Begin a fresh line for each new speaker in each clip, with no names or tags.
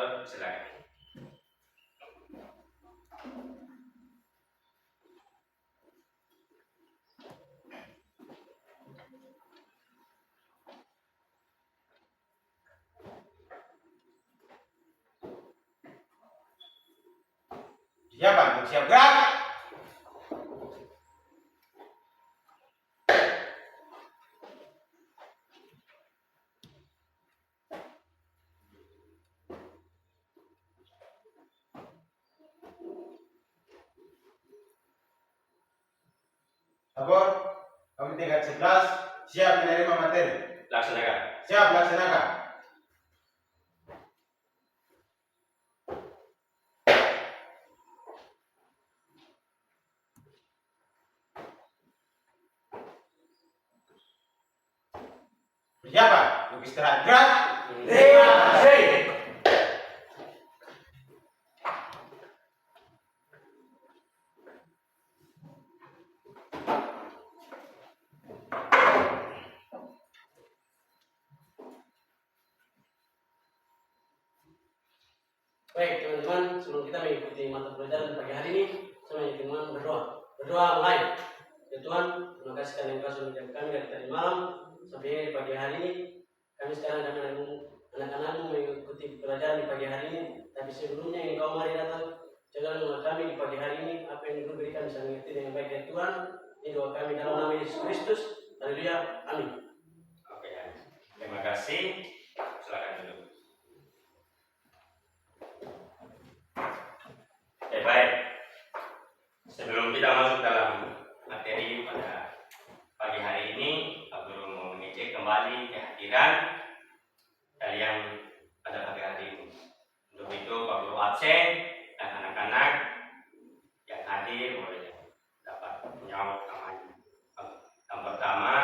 Dr. Silakan.
Siap, siap gerak. Sabar, kami tingkat 11, siap menerima materi.
Laksanakan.
Siap, laksanakan. Persiapan, untuk istirahat gerak.
Terima kasih.
Baik teman-teman, sebelum kita mengikuti mata pelajaran pagi hari ini, saya mengajak teman berdoa. Berdoa mulai. Ya Tuhan, terima kasih karena Engkau sudah menjaga kami dari tadi malam sampai ini pagi hari ini. Kami sekarang anak-anakmu mengikuti pelajaran di pagi hari ini. Tapi sebelumnya Engkau mari datang, jagalah kami di pagi hari ini. Apa yang Engkau berikan bisa mengerti dengan baik ya Tuhan. Ini doa kami dalam nama Yesus Kristus. Haleluya. Amin.
Oke, terima kasih. Silakan duduk. Baik. Sebelum kita masuk dalam materi pada pagi hari ini, Pak Guru mau mengecek kembali kehadiran kalian pada pagi hari ini. Untuk itu Pak Guru absen dan anak-anak yang hadir boleh dapat menjawab namanya. Yang pertama,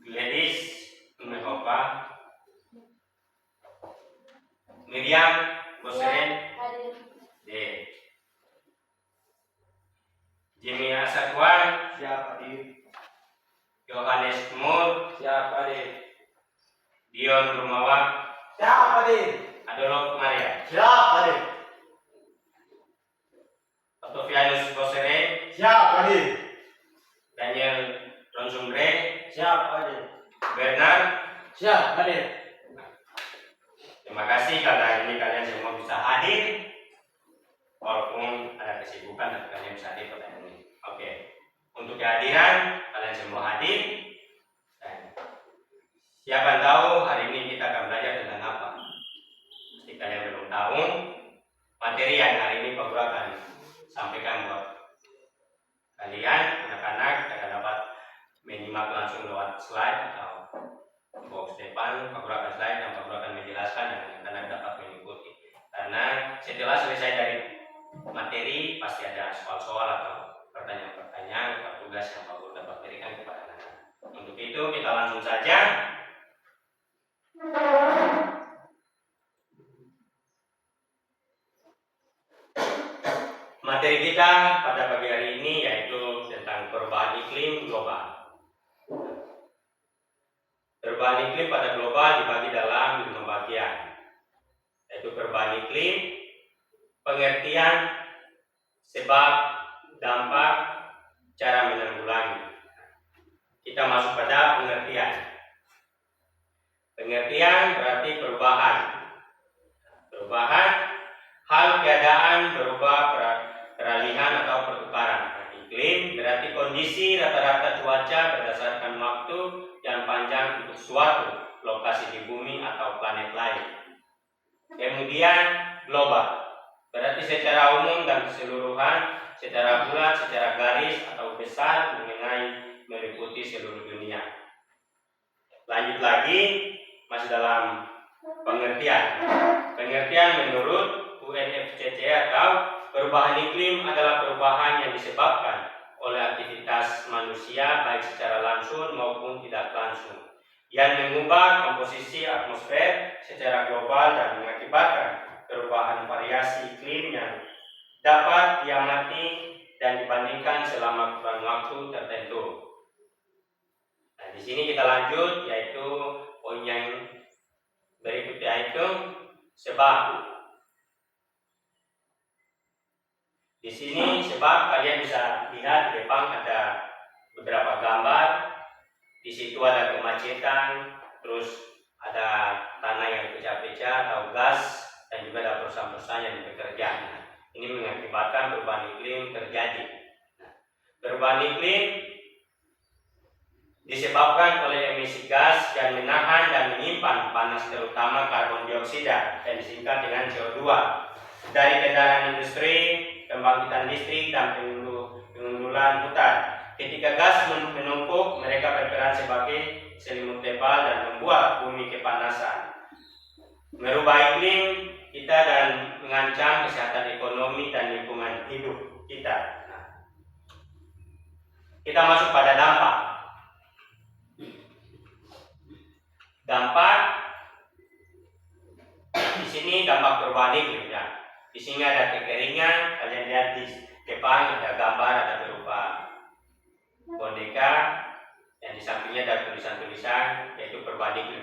Gladys Mehova, Miriam Boseren, D. Jimmy Asakwan,
Siap, Adik.
Yohanes Mur,
Siap, Adik.
Dion Rumawan,
Siap, Adik.
Adolok Maria,
Siap, Adik.
Octavianus Bosere,
Siap, Adik.
Daniel Ronsumbre,
Siap, Adik.
Bernard.
Siap, hadir.
Terima kasih karena ini kalian semua bisa hadir. Walaupun ada kesibukan, tapi kalian bisa hadir pada hari ini. Oke, untuk kehadiran kalian semua hadir. Dan siapa yang tahu hari ini kita akan belajar tentang apa? Pasti kalian belum tahu. Materi yang hari ini Pak Guru akan sampaikan buat kalian, anak-anak, akan dapat menyimak langsung lewat slide atau box depan. Pak Guru akan slide dan Pak Guru akan menjelaskan dan anak-anak dapat mengikuti. Karena setelah selesai dari materi pasti ada soal-soal atau pertanyaan-pertanyaan atau tugas yang Pak Guru dapat berikan kepada anak-anak. Untuk itu kita langsung saja. Materi kita pada pagi hari ini yaitu tentang perubahan iklim global. Perubahan iklim pada global dibagi dalam 5 bagian, yaitu perubahan iklim, pengertian, sebab, dampak, cara menanggulangi. Kita masuk pada pengertian. Pengertian berarti perubahan. Perubahan, hal keadaan berubah, peralihan atau pertukaran. Iklim berarti kondisi rata-rata cuaca berdasarkan waktu yang panjang untuk suatu lokasi di bumi atau planet lain. Kemudian global berarti secara umum dan keseluruhan, secara bulat, secara garis atau besar mengenai meliputi seluruh dunia. Lanjut lagi, masih dalam pengertian. Pengertian menurut UNFCCC atau perubahan iklim adalah perubahan yang disebabkan oleh aktivitas manusia baik secara langsung maupun tidak langsung yang mengubah komposisi atmosfer secara global dan mengakibatkan perubahan variasi iklim yang dapat diamati dan dibandingkan selama kurun waktu tertentu. Nah, di sini kita lanjut yaitu poin yang berikut yaitu itu sebab. Di sini sebab kalian bisa lihat di depan ada beberapa gambar. Di situ ada kemacetan, terus ada tanah yang pecah-pecah atau gas, dan juga ada perusahaan-perusahaan yang bekerja. Nah, ini mengakibatkan perubahan iklim terjadi. Nah, perubahan iklim disebabkan oleh emisi gas yang menahan dan menyimpan panas, terutama karbon dioksida yang disingkat dengan CO2 dari kendaraan industri, pembangkitan listrik, dan pengundulan hutan. Ketika gas menumpuk, mereka berperan sebagai selimut tebal dan membuat bumi kepanasan, merubah iklim kita dan mengancam kesehatan ekonomi dan lingkungan hidup kita. Nah, kita masuk pada dampak. Dampak di sini dampak perubahan iklim ya. Di sini ada kekeringan, kalian lihat di depan ada gambar, ada berupa boneka, dan di sampingnya ada tulisan-tulisan yaitu perubahan iklim.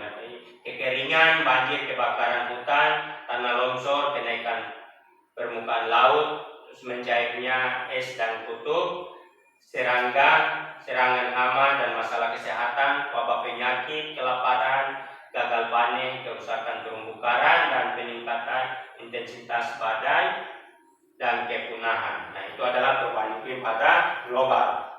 Kekeringan, banjir, kebakaran hutan, tanah longsor, kenaikan permukaan laut, terus mencairnya es dan kutub, serangan hama dan masalah kesehatan, wabah penyakit, kelaparan, gagal panen, kerusakan terumbu karang, dan peningkatan intensitas badai dan kepunahan. Nah, itu adalah perubahan iklim pada global.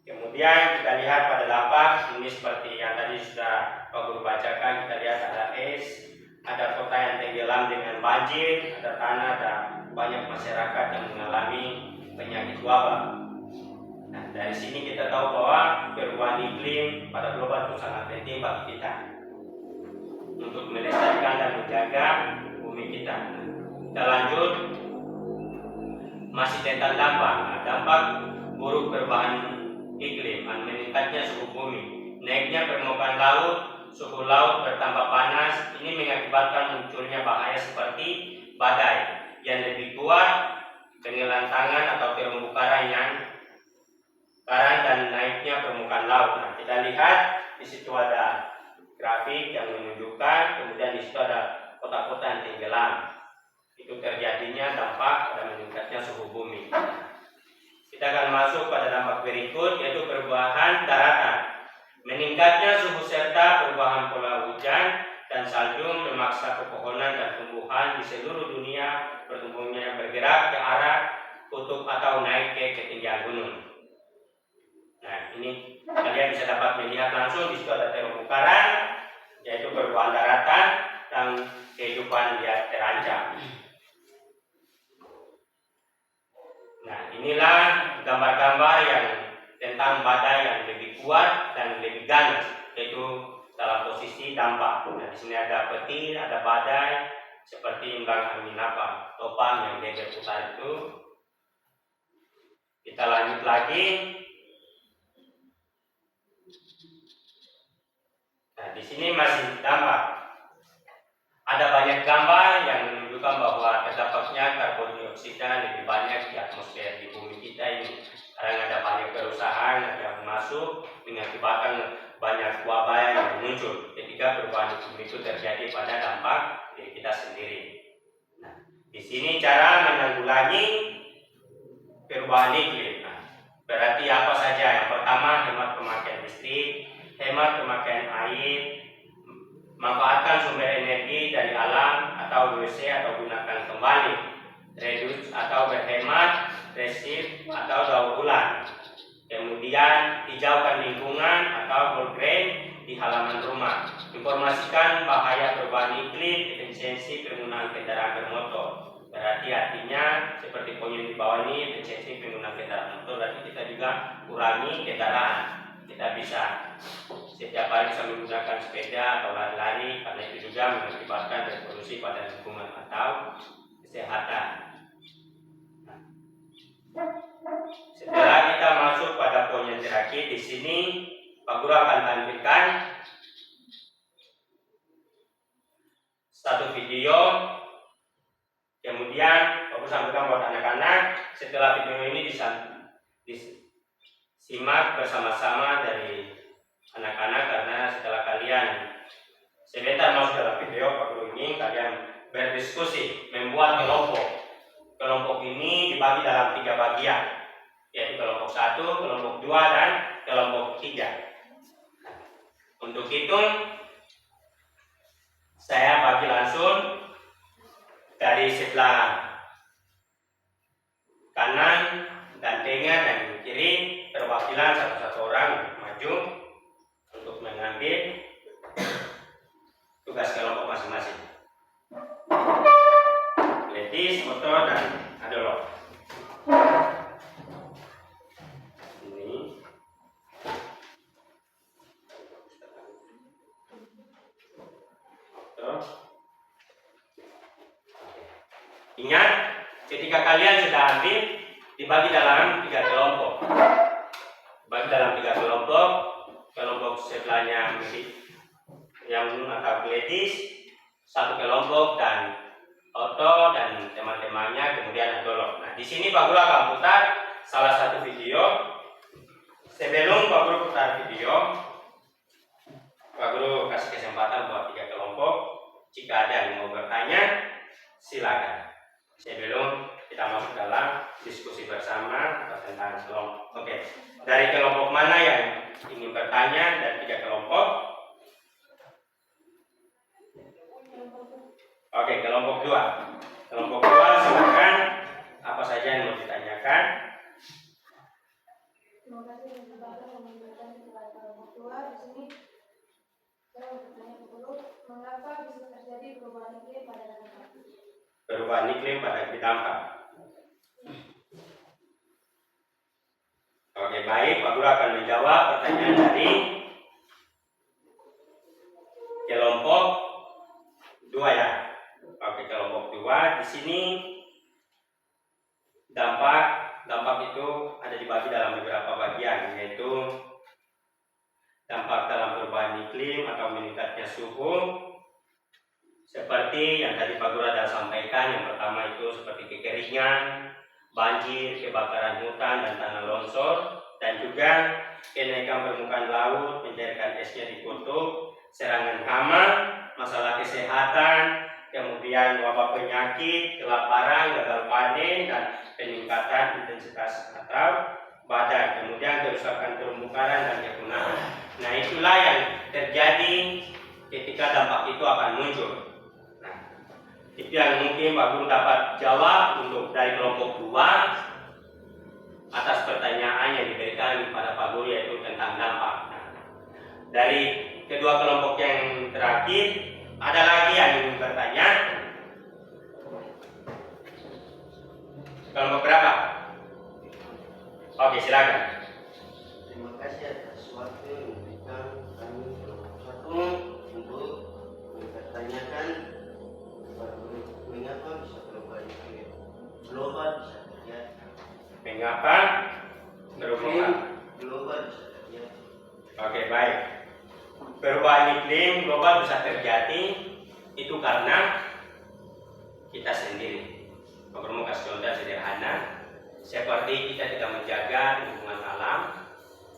Kemudian kita lihat pada dampak ini seperti yang tadi sudah Pak Guru bacakan. Kita lihat ada es, ada kota yang tenggelam dengan banjir, ada tanah, dan banyak masyarakat yang mengalami penyakit wabah. Nah, dari sini kita tahu bahwa perubahan iklim pada global itu sangat penting bagi kita untuk melestarikan dan menjaga bumi kita. Kita lanjut, masih tentang dampak. Nah, dampak buruk perubahan iklim, meningkatnya suhu bumi, naiknya permukaan laut, suhu laut bertambah panas. Ini mengakibatkan munculnya bahaya seperti badai yang lebih kuat, penggelantangan atau terumbu karang dan naiknya permukaan laut. Nah, kita lihat di situ ada grafik yang menunjukkan, kemudian di situ ada kota-kota yang tenggelam. Itu terjadinya dampak pada meningkatnya suhu bumi. Kita akan masuk pada dampak berikut, yaitu perubahan daratan. Meningkatnya suhu serta perubahan pola hujan dan salju memaksa pepohonan dan tumbuhan di seluruh dunia pertumbuhannya bergerak ke arah kutub atau naik ke ketinggian gunung. Nah, ini kalian bisa dapat melihat langsung di situ ada terumbu karang, yaitu perubahan daratan dan kehidupan liar terancam. Nah, inilah gambar-gambar yang tentang badai yang lebih kuat dan lebih ganas, yaitu dalam posisi dampak. Nah, di sini ada petir, ada badai, seperti imbang angin topang yang dia berputar itu. Kita lanjut lagi. Nah, di sini masih dampak. Ada banyak gambar yang menunjukkan bahwa terdapatnya karbon dioksida lebih banyak di atmosfer di bumi kita ini. Karena ada banyak perusahaan yang masuk mengakibatkan banyak wabah yang muncul ketika perubahan iklim itu terjadi pada dampak diri kita sendiri. Nah, di sini cara menanggulangi perubahan iklim. Nah, berarti apa saja? Yang pertama, hemat pemakaian listrik, hemat pemakaian air, manfaatkan sumber energi dari alam atau WC atau gunakan kembali, reduce atau berhemat, resif atau daur ulang. Kemudian hijaukan lingkungan atau whole grain di halaman rumah. Informasikan bahaya perubahan iklim, efisiensi penggunaan kendaraan bermotor. Berarti artinya seperti poin di bawah ini, efisiensi penggunaan kendaraan motor. Berarti kita juga kurangi kendaraan. Kita bisa setiap hari bisa menggunakan sepeda atau lari-lari, karena itu juga mengakibatkan repolusi pada lingkungan atau kesehatan. Setelah kita masuk pada poin yang terakhir, di sini Pak Guru akan tampilkan satu video. Kemudian Pak Guru sampaikan buat anak-anak. Setelah video ini disimak bersama-sama dari anak-anak, karena setelah kalian Sebentar masuk dalam video, Pak Guru ingin kalian berdiskusi, membuat kelompok. Kelompok ini dibagi dalam 3 bagian, yaitu kelompok 1, kelompok 2, dan kelompok 3. Untuk itu, saya bagi langsung dari sebelah kanan dan tengah dan kiri, perwakilan satu-satu orang maju untuk mengambil tugas kelompok masing-masing. Letis, foto, dan adolok. Ini. Foto. Ingat, ketika kalian sudah ambil, dibagi dalam 3 kelompok. Dibagi dalam 3 kelompok. Kelompok sebelahnya yang atau letis, 1 kelompok, dan Oto dan teman-temannya, kemudian Adolok. Nah, di sini Pak Guru akan putar salah satu video. Sebelum Pak Guru putar video, Pak Guru kasih kesempatan buat 3 kelompok. Jika ada yang mau bertanya, silakan. Sebelum kita masuk dalam diskusi bersama tentang kelompok. Oke, dari kelompok mana yang ingin bertanya dari 3 kelompok? Oke, kelompok 2. Kelompok 2 silakan, apa saja yang mau ditanyakan?
Terima kasih kesempatan memberikan kepada kelompok 2. Di sini saya mau bertanya dulu, mengapa bisa terjadi perubahan iklim pada dampak?
Perubahan iklim pada dampak. Oke, baik, Pak Guru akan menjawab pertanyaan dari kelompok 2 ya. Oke, kelompok 2 di sini dampak itu ada dibagi dalam beberapa bagian, yaitu dampak dalam perubahan iklim atau meningkatnya suhu. Seperti yang tadi Pak Guru ada sampaikan, yang pertama itu seperti kekeringan, banjir, kebakaran hutan dan tanah longsor, dan juga kenaikan permukaan laut, mencairkan esnya di kutub, serangan hama, masalah kesehatan, kemudian wabah penyakit, kelaparan, gagal panen, dan peningkatan intensitas atau badai, kemudian kerusakan terumbu karang dan kepunahan. Nah, itulah yang terjadi ketika dampak itu akan muncul. Nah, itu yang mungkin Pak Guru dapat jawab untuk dari kelompok 2 atas pertanyaan yang diberikan kepada Pak Guru, yaitu tentang dampak. Nah, dari kedua kelompok yang terakhir, ada lagi yang ingin bertanya? Kelompok berapa? Oke, silakan.
Terima kasih atas waktu yang diberikan kami kelompok 1 untuk mempertanyakan mengapa bisa perubahan iklim global bisa terjadi.
Mengapa perubahan
Global bisa terjadi.
Oke, baik. Perubahan iklim global bisa terjadi itu karena kita sendiri. Pak Guru mau kasih contoh sederhana, seperti kita tidak menjaga lingkungan alam,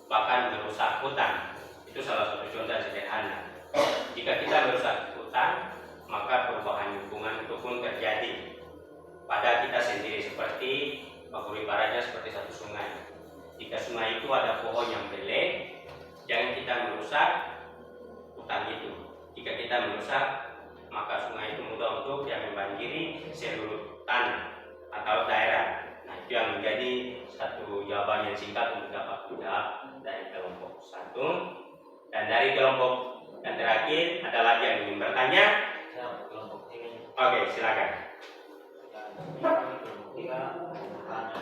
bahkan merusak hutan. Itu salah satu contoh sederhana. Jika kita merusak hutan, maka perubahan lingkungan itu pun terjadi pada kita sendiri. Seperti Pak Guru ibaratnya seperti satu sungai. Jika sungai itu ada pohon yang belek, jangan kita merusak hutan itu. Jika kita merusak, maka sungai itu mudah untuk yang membanjiri seluruh tanah atau daerah. Nah, itu yang menjadi satu jawaban yang singkat untuk dapat menjawab dari kelompok 1. Dan dari kelompok yang terakhir, ada lagi yang ingin bertanya?
Kelompok ini.
Oke, silakan.
Kelompok 3 bertanya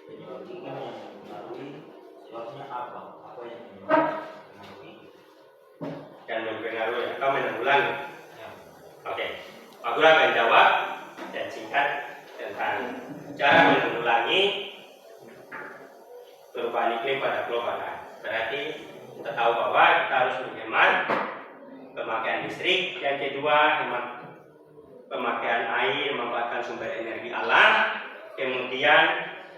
penyebab iklim yang mempengaruhi sebabnya apa? Apa yang mempengaruhi?
Dan mempengaruhi atau menanggulangi.
Ya.
Oke, Pak Guru akan jawab dan singkat tentang cara menanggulangi perubahan iklim pada global. Berarti kita tahu bahwa kita harus menghemat pemakaian listrik. Yang kedua, hemat pemakaian air, memanfaatkan sumber energi alam. Kemudian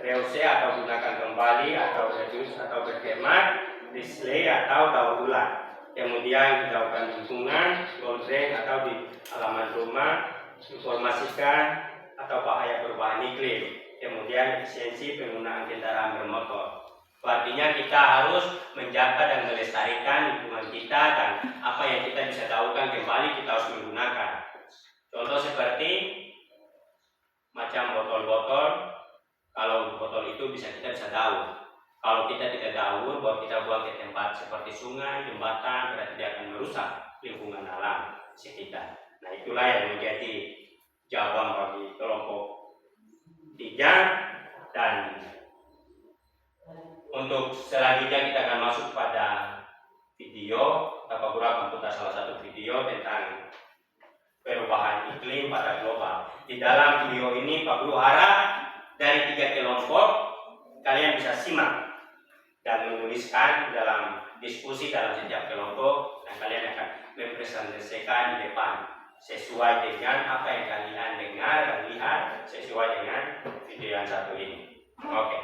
reuse atau gunakan kembali atau reduce atau berhemat, recycle atau daur ulang. Kemudian kita lakukan dukungan, loading atau di halaman rumah, informasikan atau bahaya perubahan iklim. Kemudian efisiensi penggunaan kendaraan bermotor. Artinya kita harus menjaga dan melestarikan lingkungan kita dan apa yang kita bisa lakukan kembali kita harus menggunakan. Contoh seperti macam botol-botol, kalau botol itu kita bisa daur. Kalau kita tidak daur, bahwa kita buang ke tempat seperti sungai, jembatan, berarti dia akan merusak lingkungan alam sekitar. Nah, itulah yang menjadi jawaban bagi kelompok 3. Dan untuk selanjutnya kita akan masuk pada video. Pak Guru akan putar salah satu video tentang perubahan iklim pada global. Di dalam video ini Pak Guru harap dari 3 kelompok kalian bisa simak dan menuliskan dalam diskusi dalam setiap kelompok, dan kalian akan mempresentasikan di depan sesuai dengan apa yang kalian dengar dan lihat sesuai dengan video yang satu ini. Oke,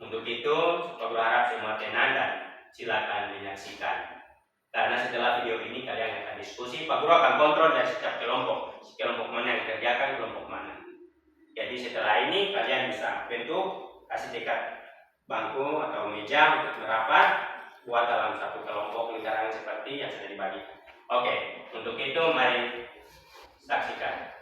untuk itu Pak Guru harap semua tenang dan silakan menyaksikan. Karena setelah video ini kalian akan diskusi, Pak Guru akan kontrol dari setiap kelompok, kelompok mana yang dikerjakan, kelompok mana. Jadi setelah ini kalian bisa bentuk, kasih dekat bangku atau meja untuk merapat, buat dalam satu kelompok lingkaran seperti yang sudah dibagikan. Oke, untuk itu mari saksikan.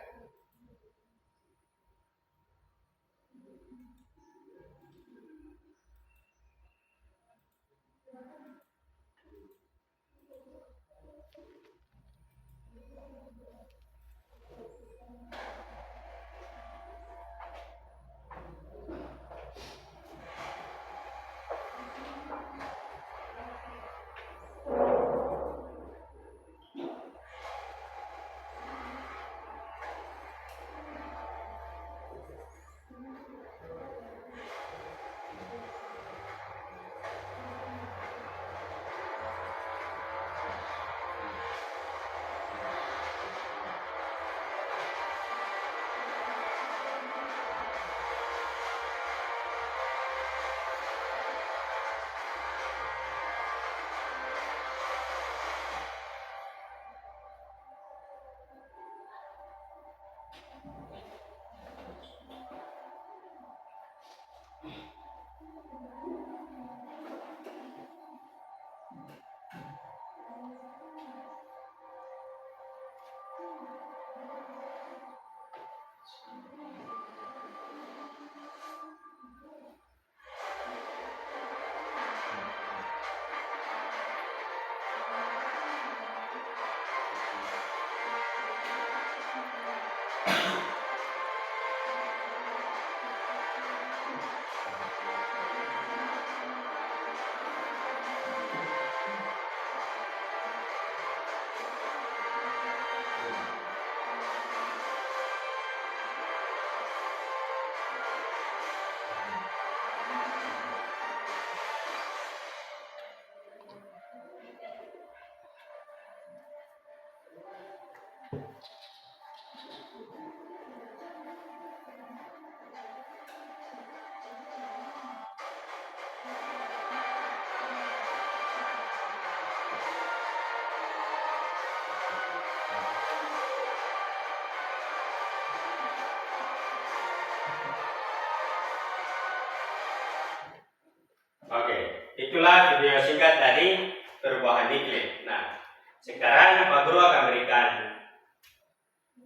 Oke, itulah video singkat dari perubahan iklim. Nah, sekarang Pak Guru akan berikan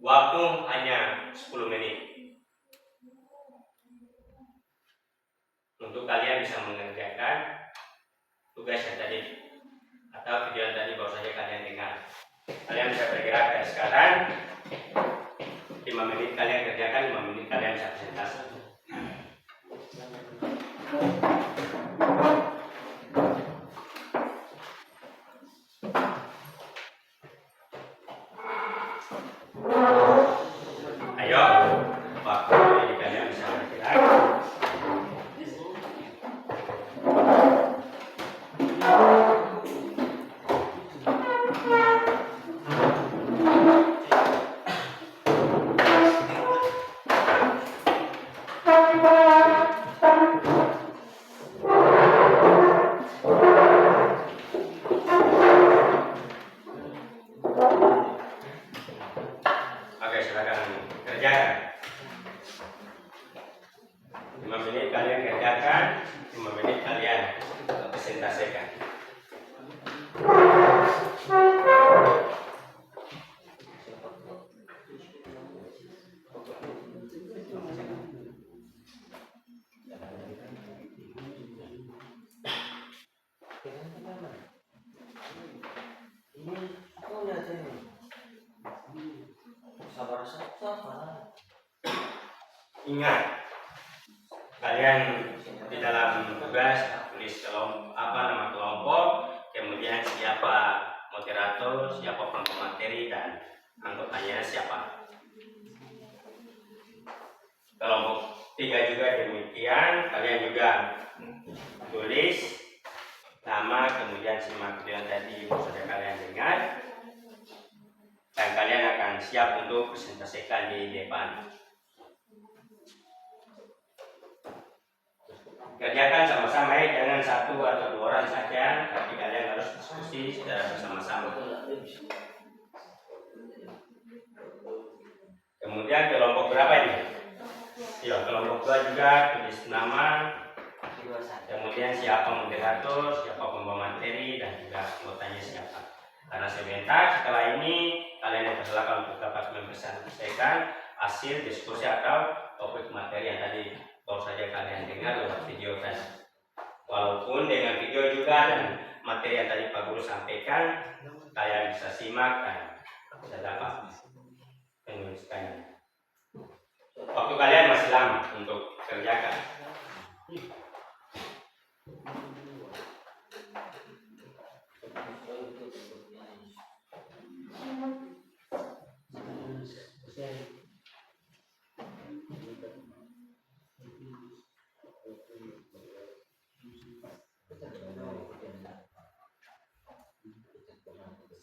waktu hanya 10 menit untuk kalian bisa mengerjakan tugas yang tadi atau video yang tadi baru saja kalian dengar. Kalian bisa bergerak dari sekarang. 5 menit kalian kerjakan, 5 menit kalian bisa presentasi. Ayo, Pak, jadi kalian bisa bergerak. silakan kerjakan. 5 menit kalian kerjakan, 5 menit kalian presentasikan. Ingat, kalian di dalam tugas tulis nama kelompok, kemudian siapa moderator, siapa pemateri, dan anggotanya siapa. Kelompok 3 juga demikian, kalian juga tulis nama, kemudian simak yang tadi sudah kalian dengar, dan kalian akan siap untuk presentasikan di depan. Kerjakan sama-sama ya, jangan 1 atau 2 orang saja, tapi kalian harus diskusi secara bersama-sama. Kemudian kelompok berapa ini? Ya, kelompok 2 juga tulis nama, kemudian siapa moderator, siapa pembawa materi, dan juga anggotanya siapa. Karena sebentar setelah ini kalian dipersilakan untuk dapat mempresentasikan hasil diskusi atau topik materi yang tadi baru saja kalian dengar lewat video tadi. Walaupun dengan video juga dan materi yang tadi Pak Guru sampaikan, kalian bisa simak dan bisa dapat menuliskannya. Waktu kalian masih lama untuk kerjakan.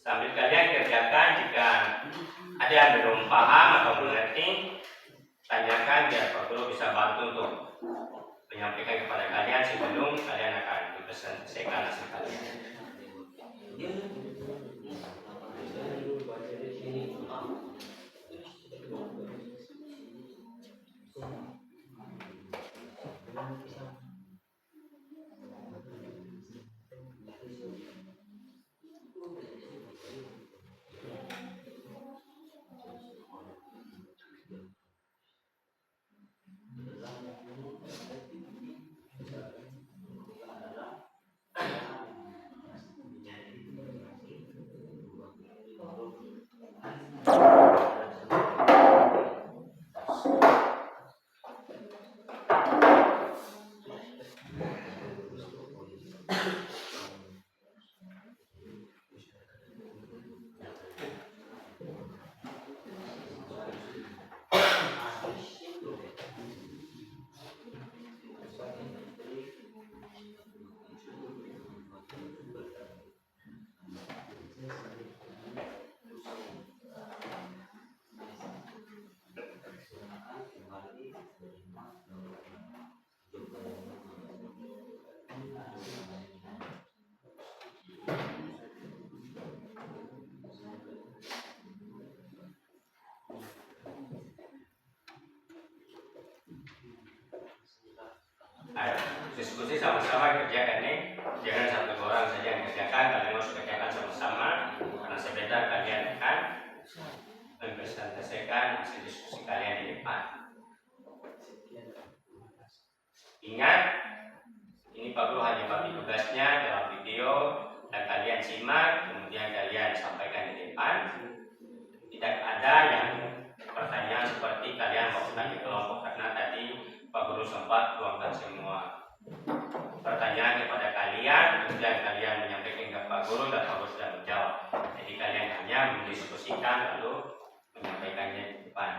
Sambil kalian kerjakan, jika ada yang belum paham atau mengerti, tanyakan biar Pak Guru bisa bantu untuk menyampaikan kepada kalian sebelum kalian akan mempresentasikan hasil kalian. Ayo, diskusi sama-sama kerjakan nih. Jangan 1 orang saja yang kerjakan, kalian harus kerjakan sama-sama. Karena sebentar kalian akan mempresentasikan hasil diskusi kalian di depan. Ingat, ini Pak Guru hanya bagi tugasnya dalam video dan kalian simak, kemudian kalian sampaikan di depan. Tidak ada yang pertanyaan seperti kalian mau tanya kelompok, karena tadi Pak Guru sempat tuangkan semua pertanyaan kepada kalian, kemudian kalian menyampaikan ke Pak Guru dan Pak Guru sudah menjawab. Jadi kalian hanya mendiskusikan lalu menyampaikannya di depan.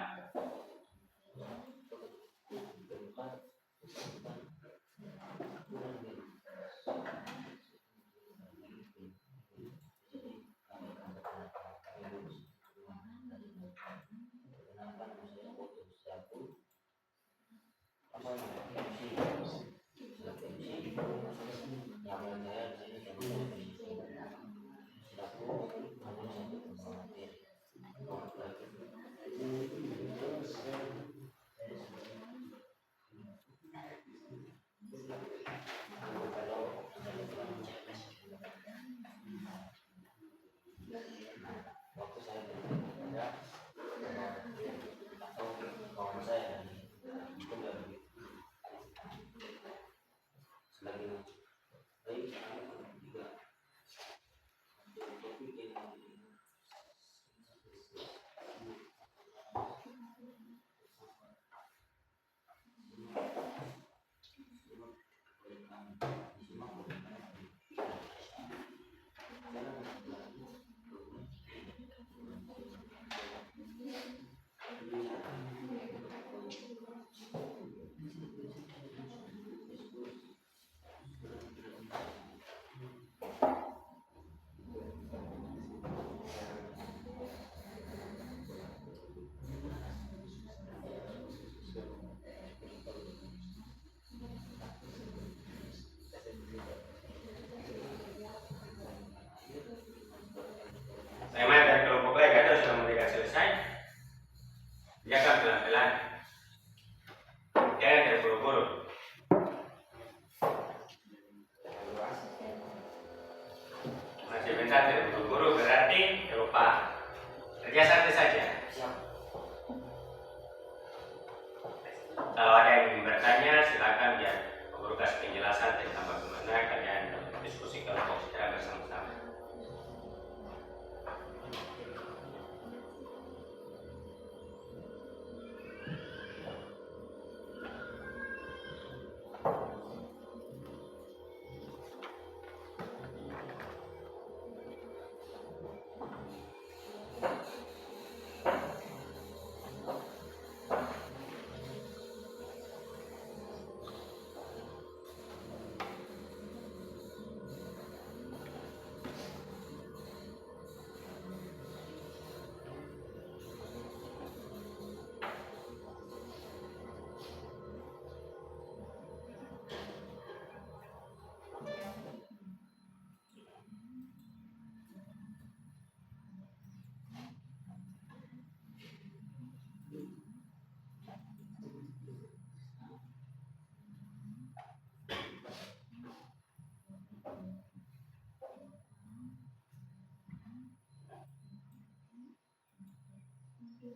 Saya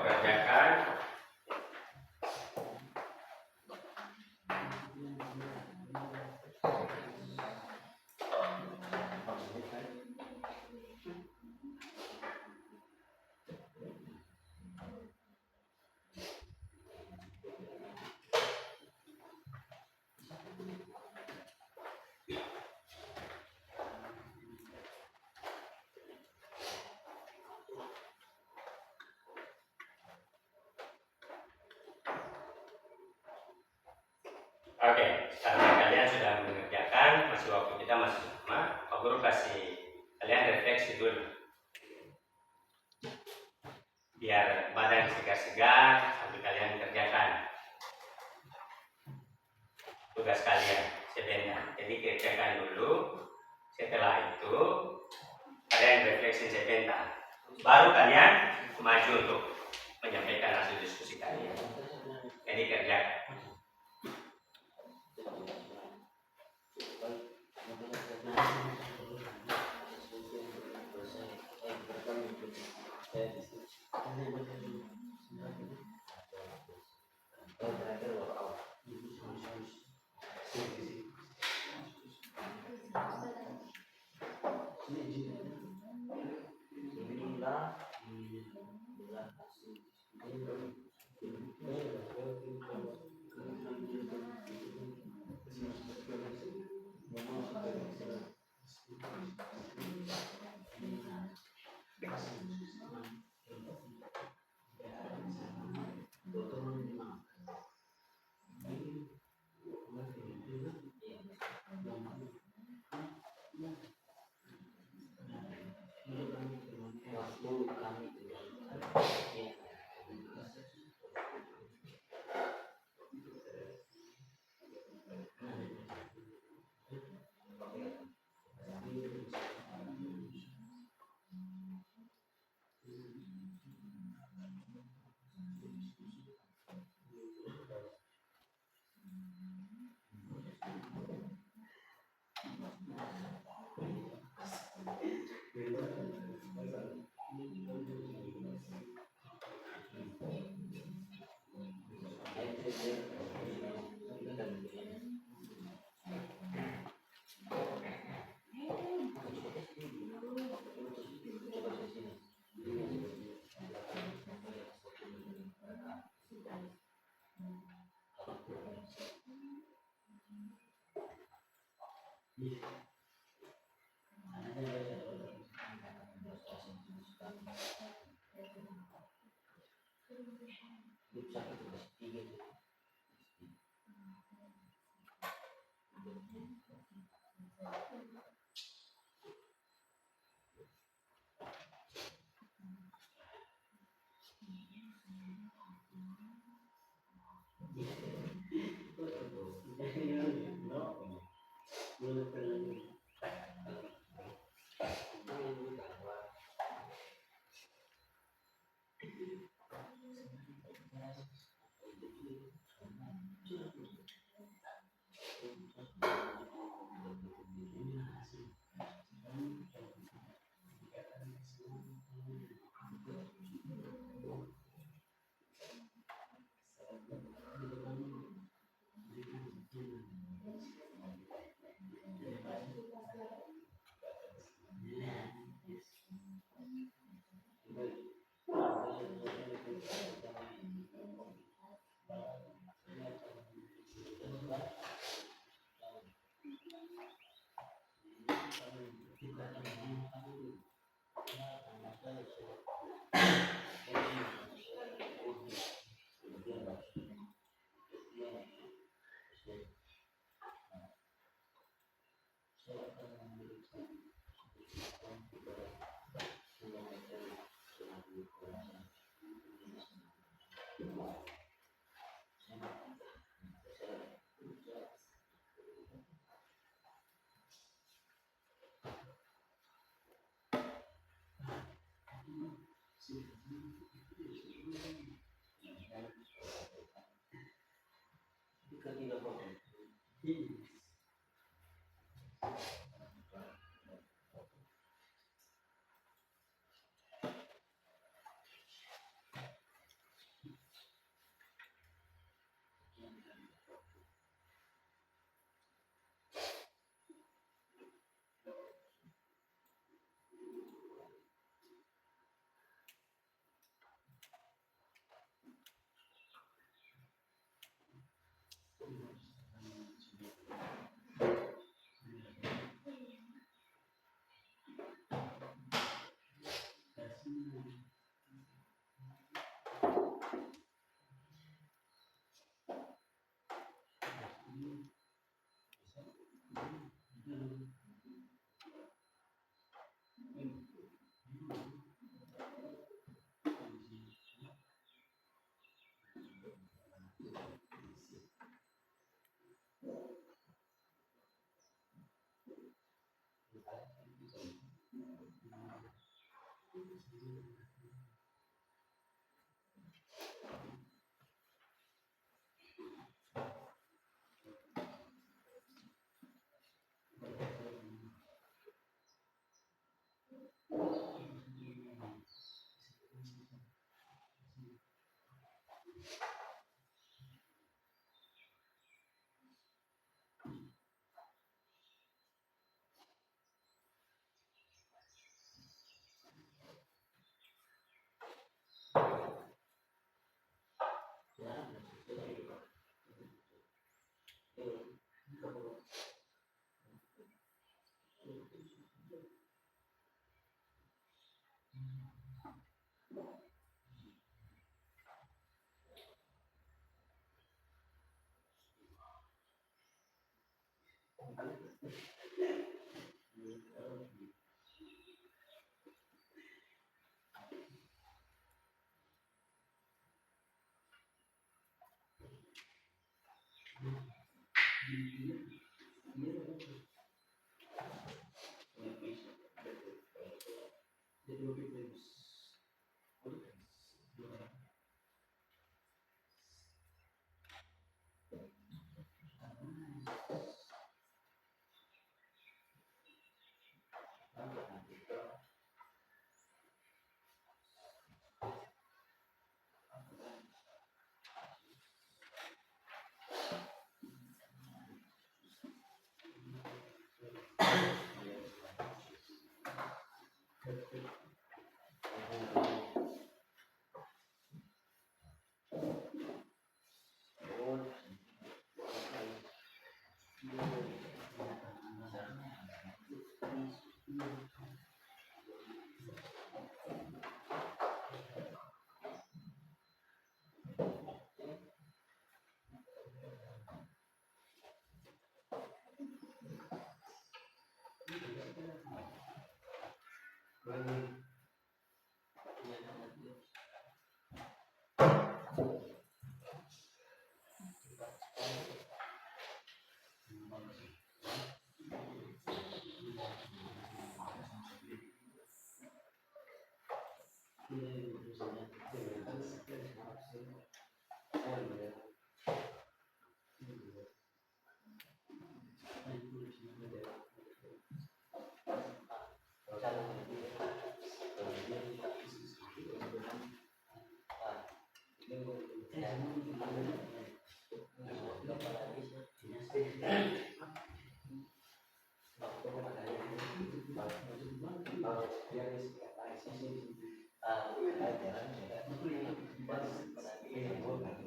kerjakan. Oke, karena kalian sudah mengerjakan, masih waktu kita masih lama, Pak Guru kasih kalian refleksi dulu. Biar badan segar-segar sambil kalian kerjakan tugas kalian sebentar. Jadi kerjakan dulu, setelah itu kalian refleksi sebentar. Baru kalian maju untuk menyampaikan hasil diskusi kalian. Jadi kerjakan.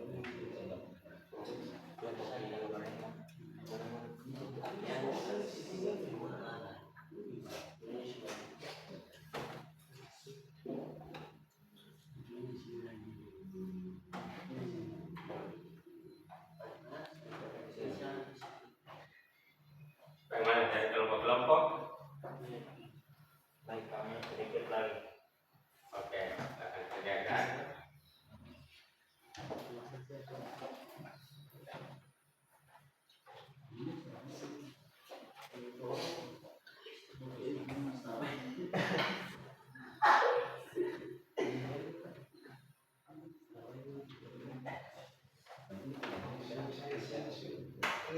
Ah,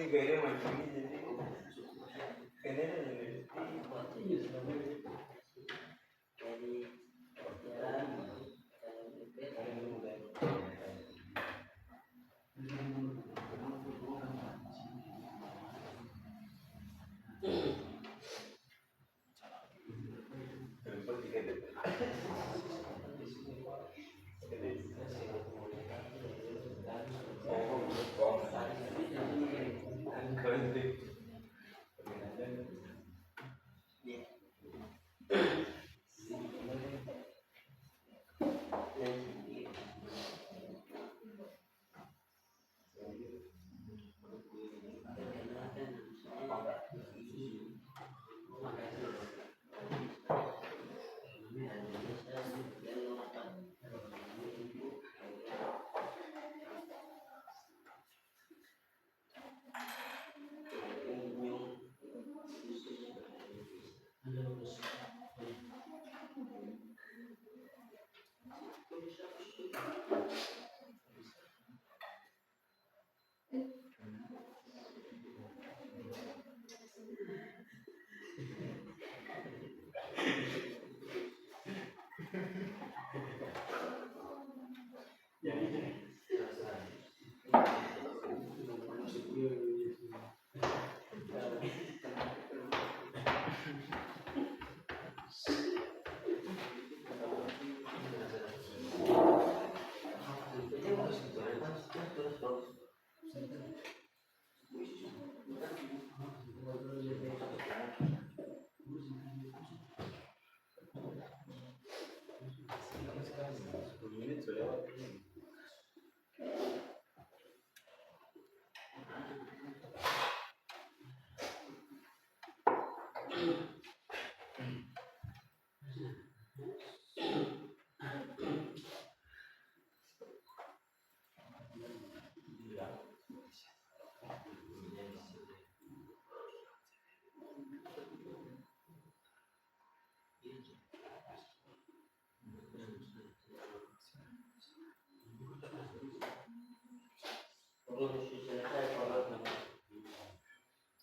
gaya macam ini jadi kena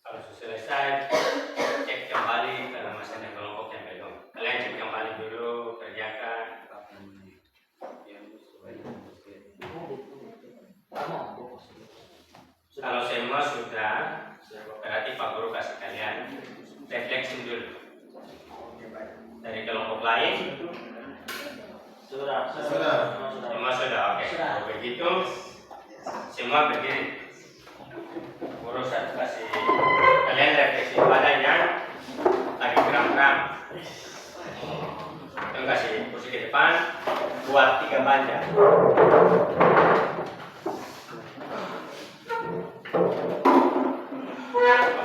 Kalau selesai, cek kembali ke masing-masing kelompok yang belum. Kalian cek kembali dulu, kerjakan. Kalau semua sudah, berarti Pak Guru kasih kalian refleksi dulu. Dari kelompok lain,
Sudah.
semua sudah, oke. Kalau begitu, semua berdiri. Guru saya kasih kalian refleksi pada yang lagi geram-geram. Itu kasih kursi ke depan, buat 3 banja.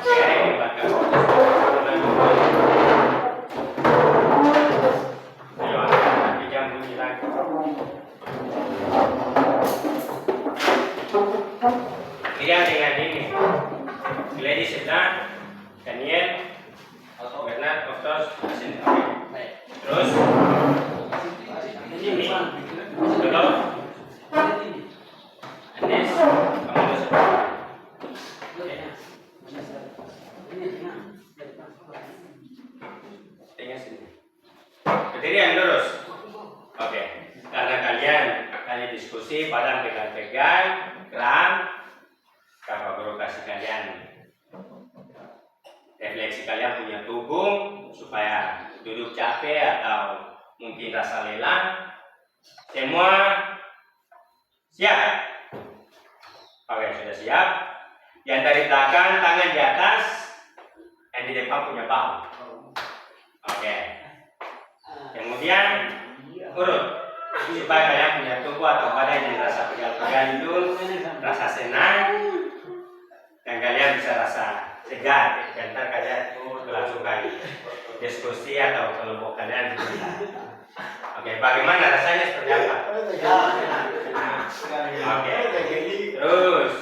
Oke, buatkan ayo, nanti jam bunyi lagi. Lihat dengan ini, Glady sedang, Daniel, Bernard, Kostos, Asin. Terus, ini, Dolo, Anis, kamu sudah. Tengah sini. Berdiri yang lurus. Oke, karena kalian diskusi, badan pegang-pegang, geram. Kakak Guru kasih kalian refleksi kalian punya tubuh supaya duduk capek atau mungkin rasa lelah. Semua siap? Oke, sudah siap. Yang dari belakang tangan di atas, yang di depan punya bahu. Oke. Kemudian urut supaya kalian punya tubuh atau badan yang rasa pegal-pegal itu rasa senang. Dan kalian bisa rasa segar, ntar kalian langsung kali diskusi atau kelompok kalian. Oke, bagaimana rasanya seperti apa? Oke, terus.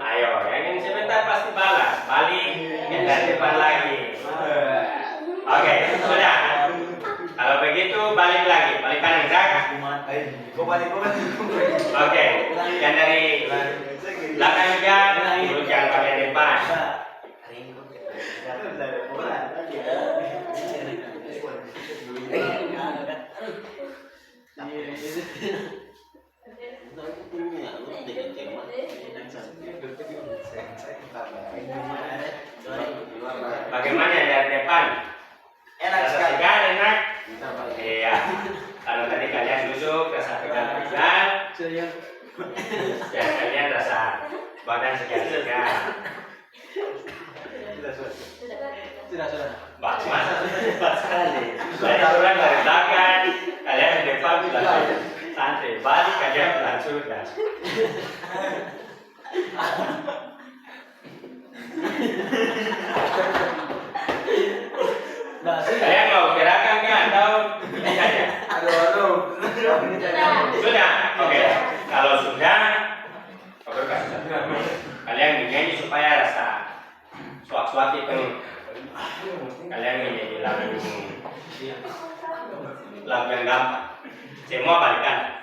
Ayo, yang ini sebentar pasti balas, balik ke depan lagi. Oke, sudah. Kalau begitu balik lagi, balik kanan gerak. Oke, yang dari belakang juga, dulu jangan bagian depan. Bagaimana yang dari depan?
Enak
Rasa
sekali.
segar, enak? Iya. Kalau tadi kalian duduk, rasa pegal-pegal, ya kalian rasa badan segar-segar.
Sudah.
Bagus sekali. Saya turun dari belakang, kalian di depan sudah santai. Balik kalian langsung sudah. Kalian mau gerakan kan atau ini saja? Sudah. Oke. Kalau sudah, oke kasih satu. Kalian menyanyi supaya rasa suak-suak itu kalian menjadi lagu yang gampang. Semua balikan.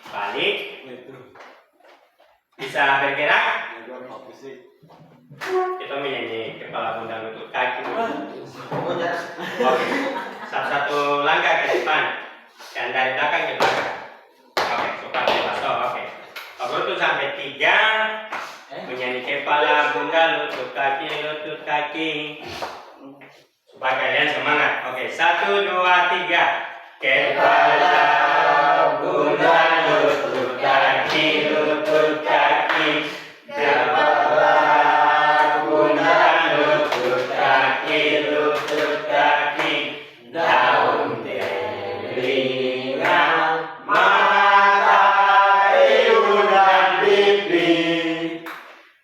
Balik. Bisa bergerak. Kita menyanyi kepala bunda lutut kaki. Oke. Satu langkah ke depan dan dari belakang ke belakang. Oke, supaya masuk. Oke. Beruntun sampai 3. Menyanyi kepala bunda lutut kaki. Supaya kalian semangat. Oke, 1, 2, 3. Kepala bunda lutut kaki. Kepala bunda lutut kaki. Daun telinga, mata, hidung dan pipi.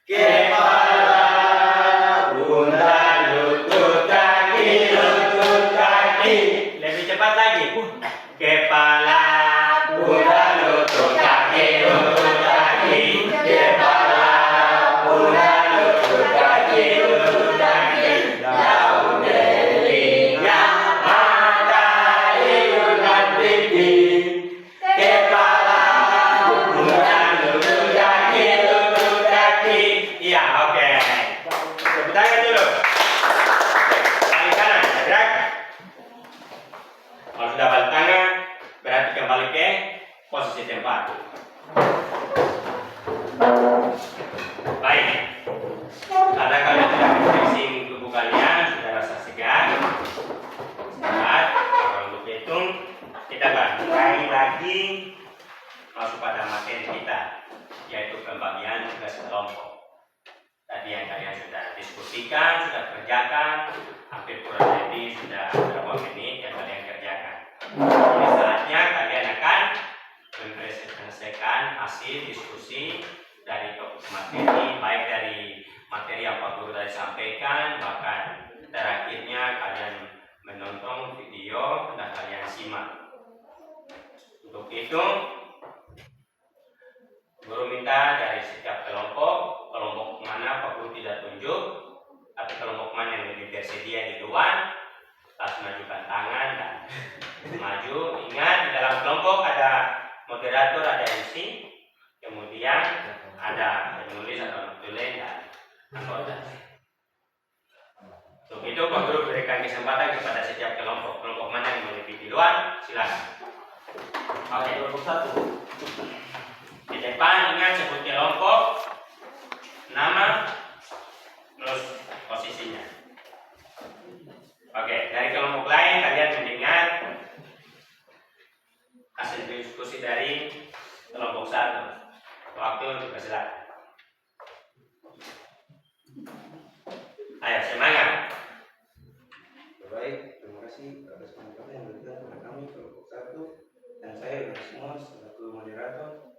Kepala bunda lutut kaki. Lebih cepat lagi. Kepala bunda lutut kaki. Kepala bunda lutut kaki. Daun telinga, mata, hidung dan pipi. Kepala bunda lutut kaki. Iya, oke. Tepuk tangan dulu. Balik kanan, gerak. Kalau sudah balik tangan, berarti kembali ke posisi tempat. Baik. Karena kalian sudah refreshing tubuh kalian, sudah rasa segar. Sehat. Kalau untuk itu, kita akan mulai lagi masuk pada materi kita, yaitu pembagian tugas kelompok. Tadi yang kalian sudah diskusikan, sudah kerjakan, hampir kurang lebih sudah berapa menit yang kalian kerjakan. Ini saatnya kalian akan mempresentasikan hasil diskusi dari topik materi, baik dari materi yang Pak Guru tadi sampaikan, bahkan terakhirnya kalian menonton video dan kalian simak. Untuk itu, Guru minta dari setiap kelompok mana Pak Guru tidak tunjuk, tapi kelompok mana yang lebih bersedia di luar, harus majukan tangan dan maju. Ingat, di dalam kelompok ada moderator, ada MC, kemudian ada penulis atau penulis dan anggota. Untuk itu Pak Guru berikan kesempatan kepada setiap kelompok mana yang lebih di luar, silakan. Oke.
Kelompok 1.
Di depan ingat sebut kelompok, nama, terus posisinya. Oke, dari kelompok lain kalian mendengar hasil diskusi dari kelompok 1. Waktu dipersilakan. Ayo semangat.
Baik, terima kasih atas pendapat yang diberikan kepada kami kelompok 1 dan saya semua selaku moderator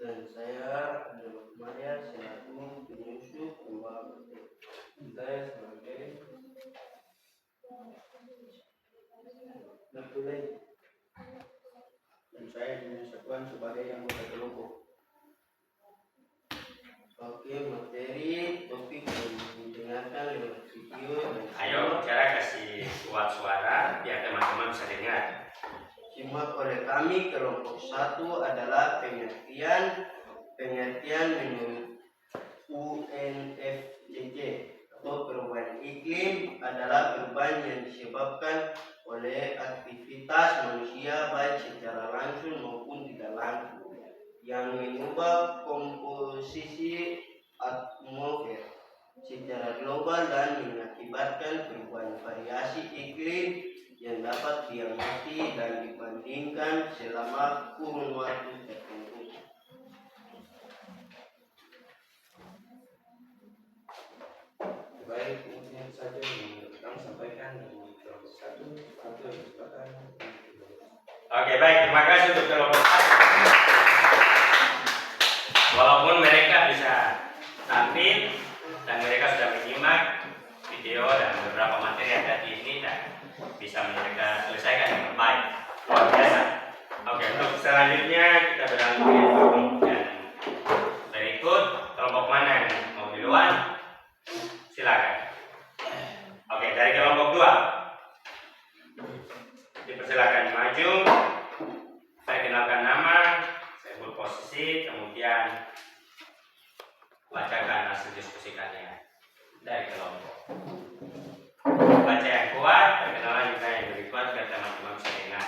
dan saya adalah Maria selaku penyusup pembawa materi. Saya sebagai Natulai dan saya dinyatakan sebagai anggota kelompok. Oke, materi topik yang didengarkan lewat video dan
Ayo cara kasih kuat suara.
disimak oleh kami kelompok 1 adalah pengertian menurut UNFCCC atau perubahan iklim adalah perubahan yang disebabkan oleh aktivitas manusia baik secara langsung maupun tidak langsung yang mengubah komposisi atmosfer secara global dan mengakibatkan perubahan variasi iklim yang dapat diamati dan dibandingkan selama kurun waktu tertentu.
Baik, mungkin saja yang kami sampaikan di kelompok 1 atau yang kesempatan.
Oke, baik, terima kasih untuk kelompok 1. Walaupun mereka bisa tampil dan mereka sudah menyimak video dan beberapa materi yang tadi ini dan bisa mereka selesaikan dengan baik, luar biasa. Oke, untuk selanjutnya kita beralih ke kelompok yang berikut. Kelompok mana yang mau duluan? Silakan. Oke, dari kelompok 2 dipersilakan maju. Saya kenalkan nama, saya sebut posisi, kemudian bacakan hasil diskusi kalian dari kelompok. Baca yang kuat, perkenalan juga yang lebih kuat biar teman-teman bisa dengar.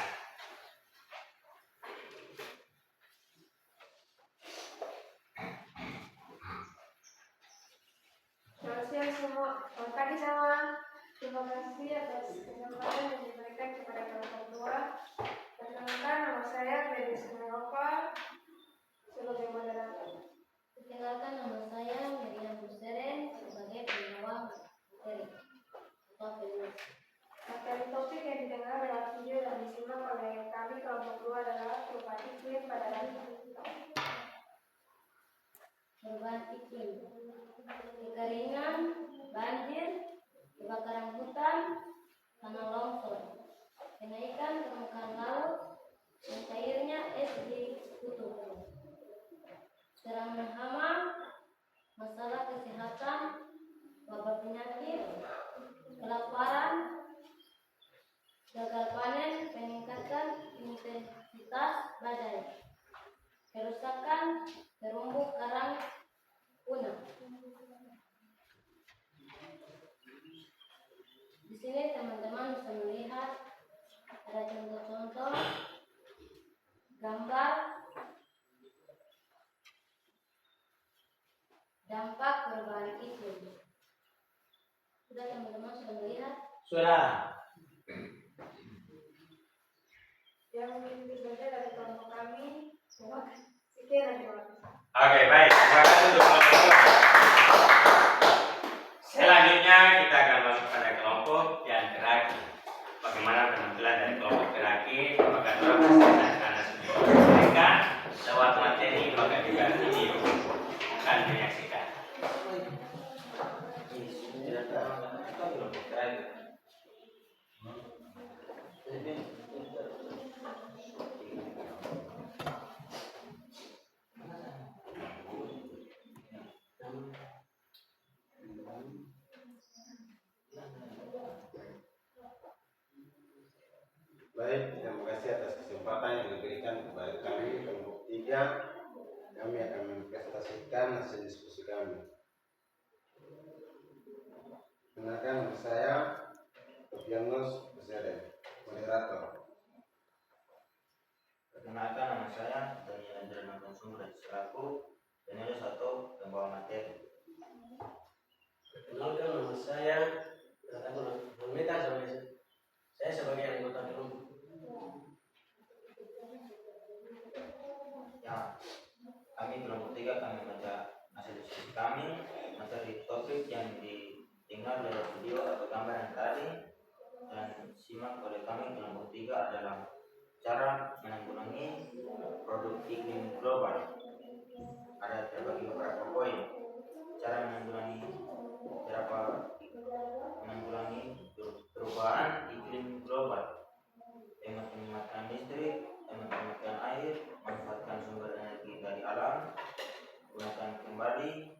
Selamat siang semua. Selamat pagi semua. Terima kasih atas kesempatan yang diberikan kepada kelompok 2. Perkenalkan, nama saya Feby Sumenova sebagai moderator.
Perkenalkan, nama saya Miriam Buseren sebagai pembawa materi atau penulis.
Materi topik yang didengar lewat video dan disimak oleh kami kelompok 2 adalah perubahan iklim pada hari ini.
Perubahan iklim, kekeringan, banjir, kebakaran hutan, tanah longsor, kenaikan permukaan laut, dan cairnya es di kutub, serangan hama, masalah kesehatan, wabah penyakit, kelaparan, gagal panen, peningkatan intensitas badai, kerusakan terumbu karang punah. Di sini teman-teman bisa melihat ada contoh-contoh gambar dampak perubahan iklim. Sudah teman-teman sudah melihat?
Sudah.
Yang itu saja dari kelompok kami. Terima kasih. Sekian dan terima kasih.
Oke, baik, terima kasih untuk kelompok 2. Selanjutnya kita akan masuk pada kelompok yang terakhir. Bagaimana penampilan dari kelompok terakhir? Apakah orang menyaksikan mereka lewat materi, maka juga video akan menyaksikan.
Baik, terima kasih atas kesempatan yang diberikan kepada kami kelompok 3. Kami akan mempresentasikan hasil diskusi kami. Kenalkan, nama saya Sofianus Buseren, moderator.
Perkenalkan, nama saya Daniel Andrea Konsumber selaku penulis atau pembawa materi.
Perkenalkan, nama saya saya sebagai anggota kelompok.
Ya, kami kelompok 3 kami baca hasil diskusi kami materi topik yang didengar lewat video atau gambar yang tadi dan simak oleh kami kelompok 3 adalah cara menanggulangi produk iklim global. Ada terbagi beberapa poin. Cara menanggulangi perubahan iklim global. Hemat-hematkan listrik, hemat-hematkan air, manfaatkan sumber energi dari alam, gunakan kembali,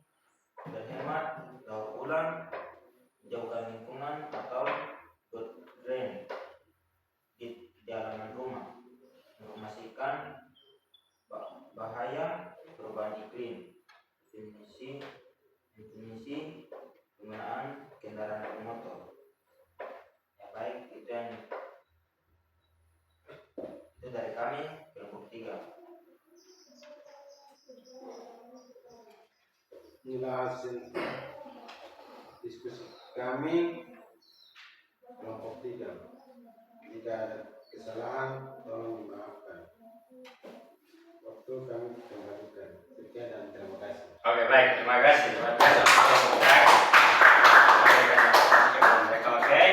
berhemat, daur ulang, jauhkan lingkungan atau food drain di halaman rumah. tentang bahaya perubahan iklim. Definisi penggunaan kendaraan bermotor. Ya baik, itu dari kami kelompok 3.
Inilah hasil diskusi kami kelompok 3. Jika ada kesalahan tolong dimaafkan. Waktu kami kembalikan. Sekian dan terima kasih.
Oke, baik, terima kasih. Luar biasa untuk komentar. Oke.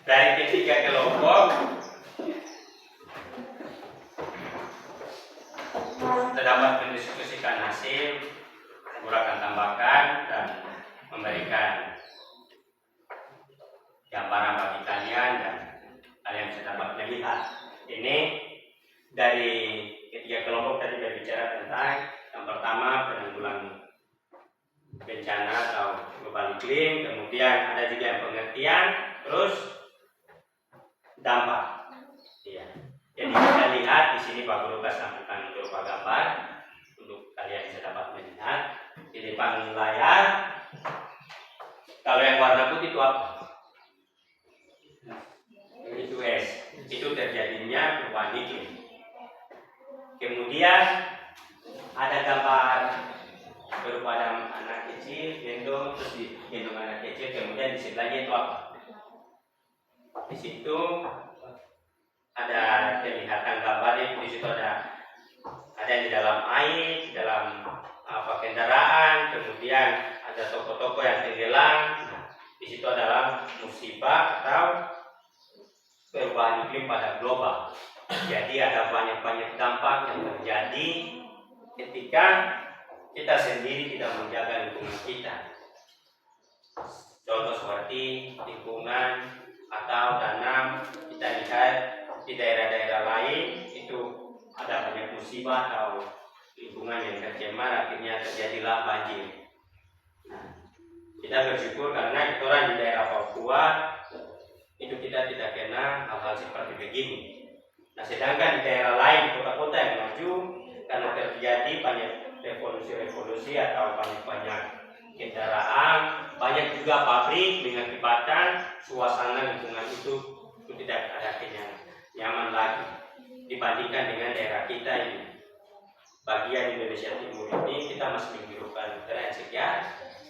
Dari ketiga kelompok kita dapat mendiskusikan hasil, mengurangkan tambahkan dan memberikan gambaran bagi kalian dan kalian bisa dapat melihat. Ini dari ketiga kelompok tadi berbicara tentang yang pertama penanggulangan bencana atau global iklim, kemudian ada juga yang pengertian, terus dampak. Iya. Jadi kita lihat di sini Pak Guru sampaikan berupa gambar untuk kalian bisa dapat melihat di depan layar. Kalau yang warna putih itu apa? Itu es. Itu terjadinya perubahan iklim. Kemudian ada gambar berupa anak kecil gendong, terus gendong anak kecil, kemudian di sebelahnya itu apa? Di situ ada kelihatan gambar, di situ ada yang di dalam air, di dalam kendaraan, kemudian ada toko-toko yang tenggelam. Di situ adalah musibah atau perubahan iklim pada global. Jadi ada banyak dampak yang terjadi ketika kita sendiri tidak menjaga lingkungan kita. Contoh seperti lingkungan atau tanam, kita lihat di daerah-daerah lain itu ada banyak musibah atau lingkungan yang tercemar, akhirnya terjadilah banjir. Nah, kita bersyukur karena kita orang di daerah Papua itu kita tidak kena hal-hal seperti begini. Nah, sedangkan di daerah lain, kota-kota yang maju, karena terjadi banyak revolusi atau banyak kendaraan, banyak juga pabrik, mengakibatkan suasana lingkungan itu tidak ada nyaman lagi dibandingkan dengan daerah kita ini. Bagian Indonesia Timur ini kita masih menghirupkan udara yang segar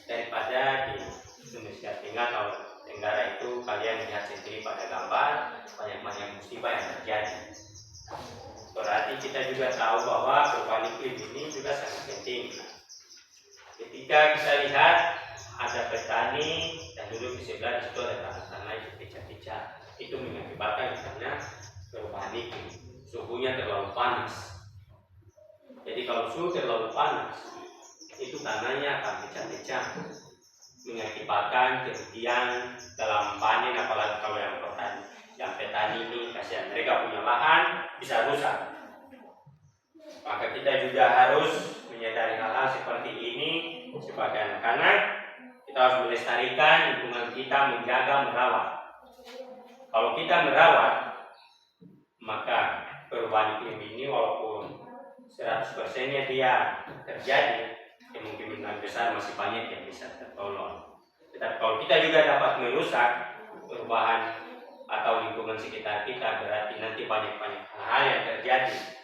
daripada di Indonesia Tengah atau Tenggara itu kalian lihat sendiri pada gambar banyak musibah yang terjadi. Berarti kita juga tahu bahwa perubahan iklim ini juga sangat penting. Ketika kita lihat ada petani dan duduk di sebelah di situ ada tanah-tanah yang pecah-pecah, itu mengakibatkan misalnya perubahan iklim. Suhunya terlalu panas. Jadi kalau suhu terlalu panas, itu tanahnya akan pecah-pecah, mengakibatkan kerugian dalam panen, apalagi kalau yang petani ini kasihan mereka punya lahan bisa rusak. Maka kita juga harus menyadari hal-hal seperti ini sebagai anak-anak. Kita harus melestarikan lingkungan kita, menjaga, merawat. Kalau kita merawat, maka perubahan iklim ini walaupun 100%-nya dia terjadi, kemungkinan besar masih banyak yang bisa tertolong. Tetapi kalau kita juga dapat merusak perubahan atau lingkungan sekitar kita, berarti nanti banyak hal yang terjadi.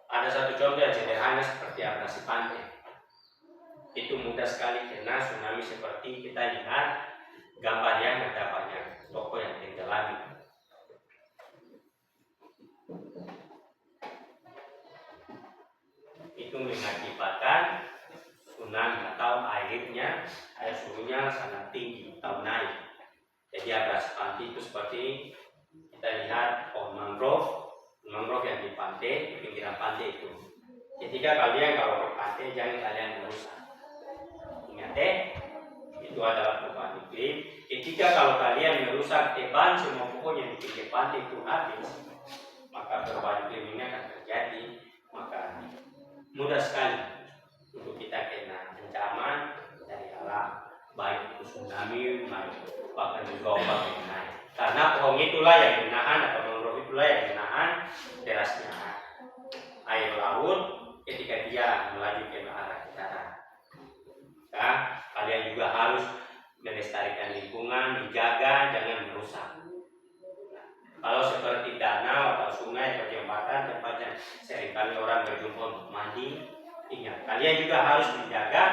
Ada satu contoh yang sederhana seperti abrasi pantai. Itu mudah sekali kena tsunami seperti kita lihat gambar yang ada banyak toko yang tenggelam. Itu mengakibatkan tsunami atau air suhunya sangat tinggi atau naik. Jadi abrasi pantai itu seperti kita lihat pohon mangrove yang di pantai, di pinggiran pantai itu. Ketika kalian kalau ke pantai jangan kalian merusak. Ingat itu adalah perubahan iklim. Ketika kalau kalian merusak teban semua pokok yang di pinggir pantai itu habis, maka perubahan iklim ini akan terjadi. Maka mudah sekali untuk kita kena ancaman dari alam, baik itu tsunami, bahkan juga ombak yang naik. Karena pohon itulah yang menahan atau mangrove itulah yang menahan derasnya air laut ketika dia melaju ke arah utara. Nah, kalian juga harus melestarikan lingkungan, dijaga, jangan merusak. Kalau seperti danau atau sungai atau jembatan tempat yang seringkali orang berjumpa untuk mandi, ingat kalian juga harus menjaga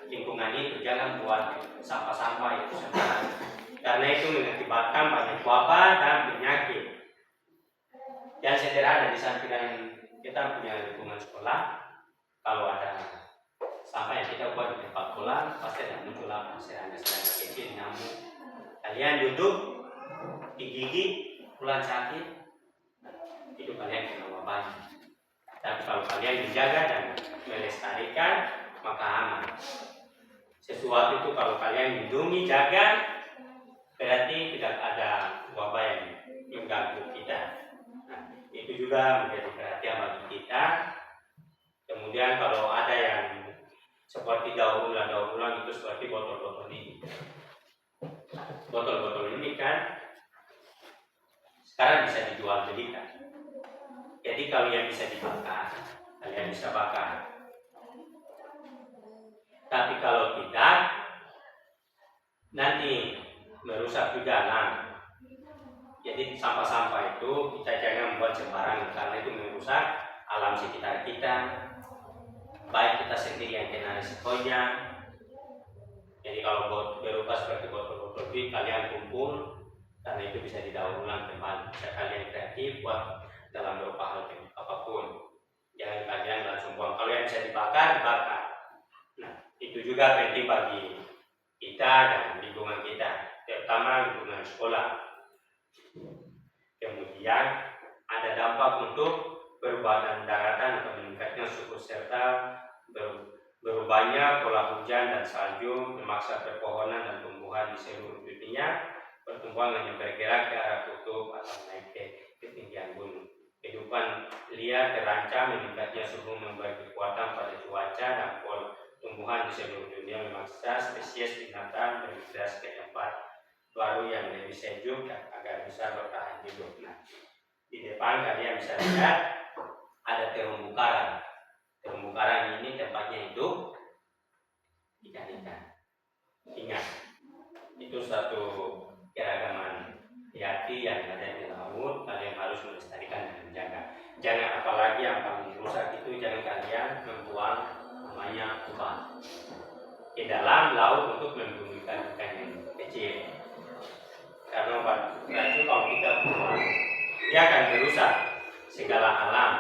lingkungan itu, jangan buat sampah-sampah itu sembarangan. Karena itu mengakibatkan banyak wabah dan penyakit. Yang sederhana di samping kita punya lingkungan sekolah, kalau ada sampah yang kita buat di tempat bola, pasti ada muncul apa serangga-serangga kecil, nyamuk. Kalian duduk digigit, pulang sakit, itu kalian kena wabahnya. Tapi kalau kalian menjaga dan melestarikan, maka aman. Sesuatu itu kalau kalian lindungi, jaga, berarti tidak ada wabah yang mengganggu kita. Nah, itu juga menjadi perhatian bagi kita. Kemudian kalau ada yang seperti daur ulang itu seperti botol-botol ini. Botol-botol ini kan sekarang bisa dijual belikan. Jadi kalau yang bisa dibakar, kalian bisa bakar. Tapi kalau tidak, nanti merusak juga alam. Jadi sampah-sampah itu kita jangan membuat sembarangan karena itu merusak alam sekitar kita. Baik kita sendiri yang kena risikonya. Jadi kalau berupa seperti botol-botol itu kalian kumpul, karena itu bisa didaur ulang kembali. Bisa kalian kreatif buat dalam berupa hal apapun. Jangan kalian langsung buang. Kalau yang bisa dibakar, dibakar. Nah, itu juga penting bagi kita dan lingkungan kita, terutama lingkungan sekolah. Kemudian ada dampak untuk perubahan daratan atau meningkatnya suhu serta berubahnya pola hujan dan salju, memaksa pepohonan dan tumbuhan di seluruh dunia. Pertumbuhan hanya bergerak ke arah kutub atau naik ke ketinggian gunung. Kehidupan liar terancam, meningkatnya suhu memberi kekuatan pada cuaca dan pola tumbuhan di seluruh dunia, memaksa spesies binatang bermigrasi ke tempat baru yang lebih sejuk agar bisa bertahan hidup. Nah, di depan kalian bisa lihat ada terumbu karang. Terumbu karang ini tempatnya hidup ikan-ikan. Ingat, itu satu keragaman hayati yang ada di laut. Kalian harus melestarikan dan menjaga. Jangan, apalagi yang paling rusak itu, jangan kalian membuang namanya umpan ke dalam laut untuk membunuh ikan-ikan yang kecil. Karena berarti kalau kita buang, dia akan merusak segala alam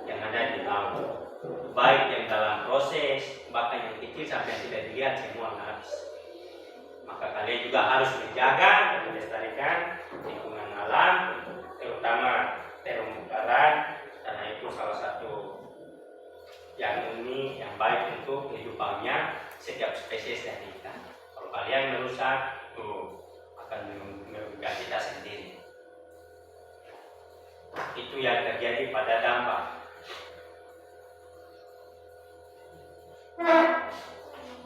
yang ada di laut, baik yang dalam proses, bahkan yang kecil sampai yang tidak dilihat, semua habis. Maka kalian juga harus menjaga dan melestarikan lingkungan alam, terutama terumbu karang, karena itu salah satu yang unik, yang baik untuk kehidupannya setiap spesies dari ikan. Kalau kalian merusak, itu akan merugikan kita sendiri. Itu yang terjadi pada dampak.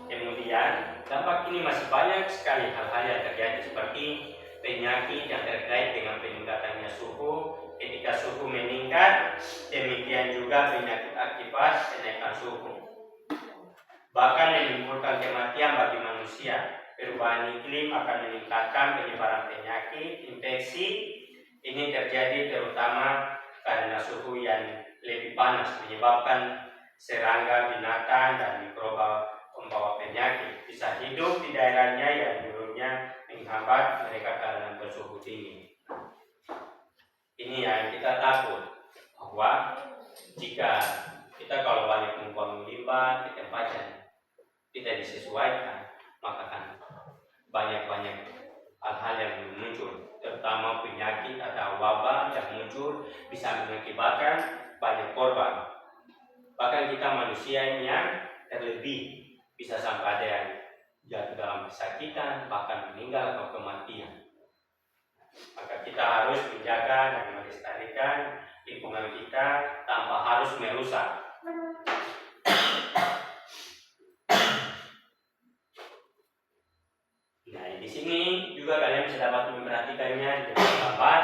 Kemudian dampak ini masih banyak sekali hal-hal yang terjadi seperti penyakit yang terkait dengan peningkatannya suhu. Ketika suhu meningkat, demikian juga penyakit akibat kenaikan suhu. Bahkan menimbulkan kematian bagi manusia. Perubahan iklim akan meningkatkan penyebaran penyakit, infeksi. Ini terjadi terutama karena suhu yang lebih panas menyebabkan serangga, binatang, dan mikroba pembawa penyakit bisa hidup di daerahnya yang dulunya menghambat mereka karena bersuhu tinggi. Ini yang kita takut, bahwa jika kita kalau banyak membuang limbah di tempat yang tidak disesuaikan, maka kan banyak hal-hal yang muncul, terutama penyakit atau wabah yang muncul bisa mengakibatkan banyak korban. Bahkan kita manusia ini yang terlebih bisa sampai ada yang jatuh dalam kesakitan, bahkan meninggal atau kematian. Maka kita harus menjaga dan melestarikan lingkungan kita tanpa harus merusak. Nah, di sini juga kalian bisa dapat memperhatikannya di gambar.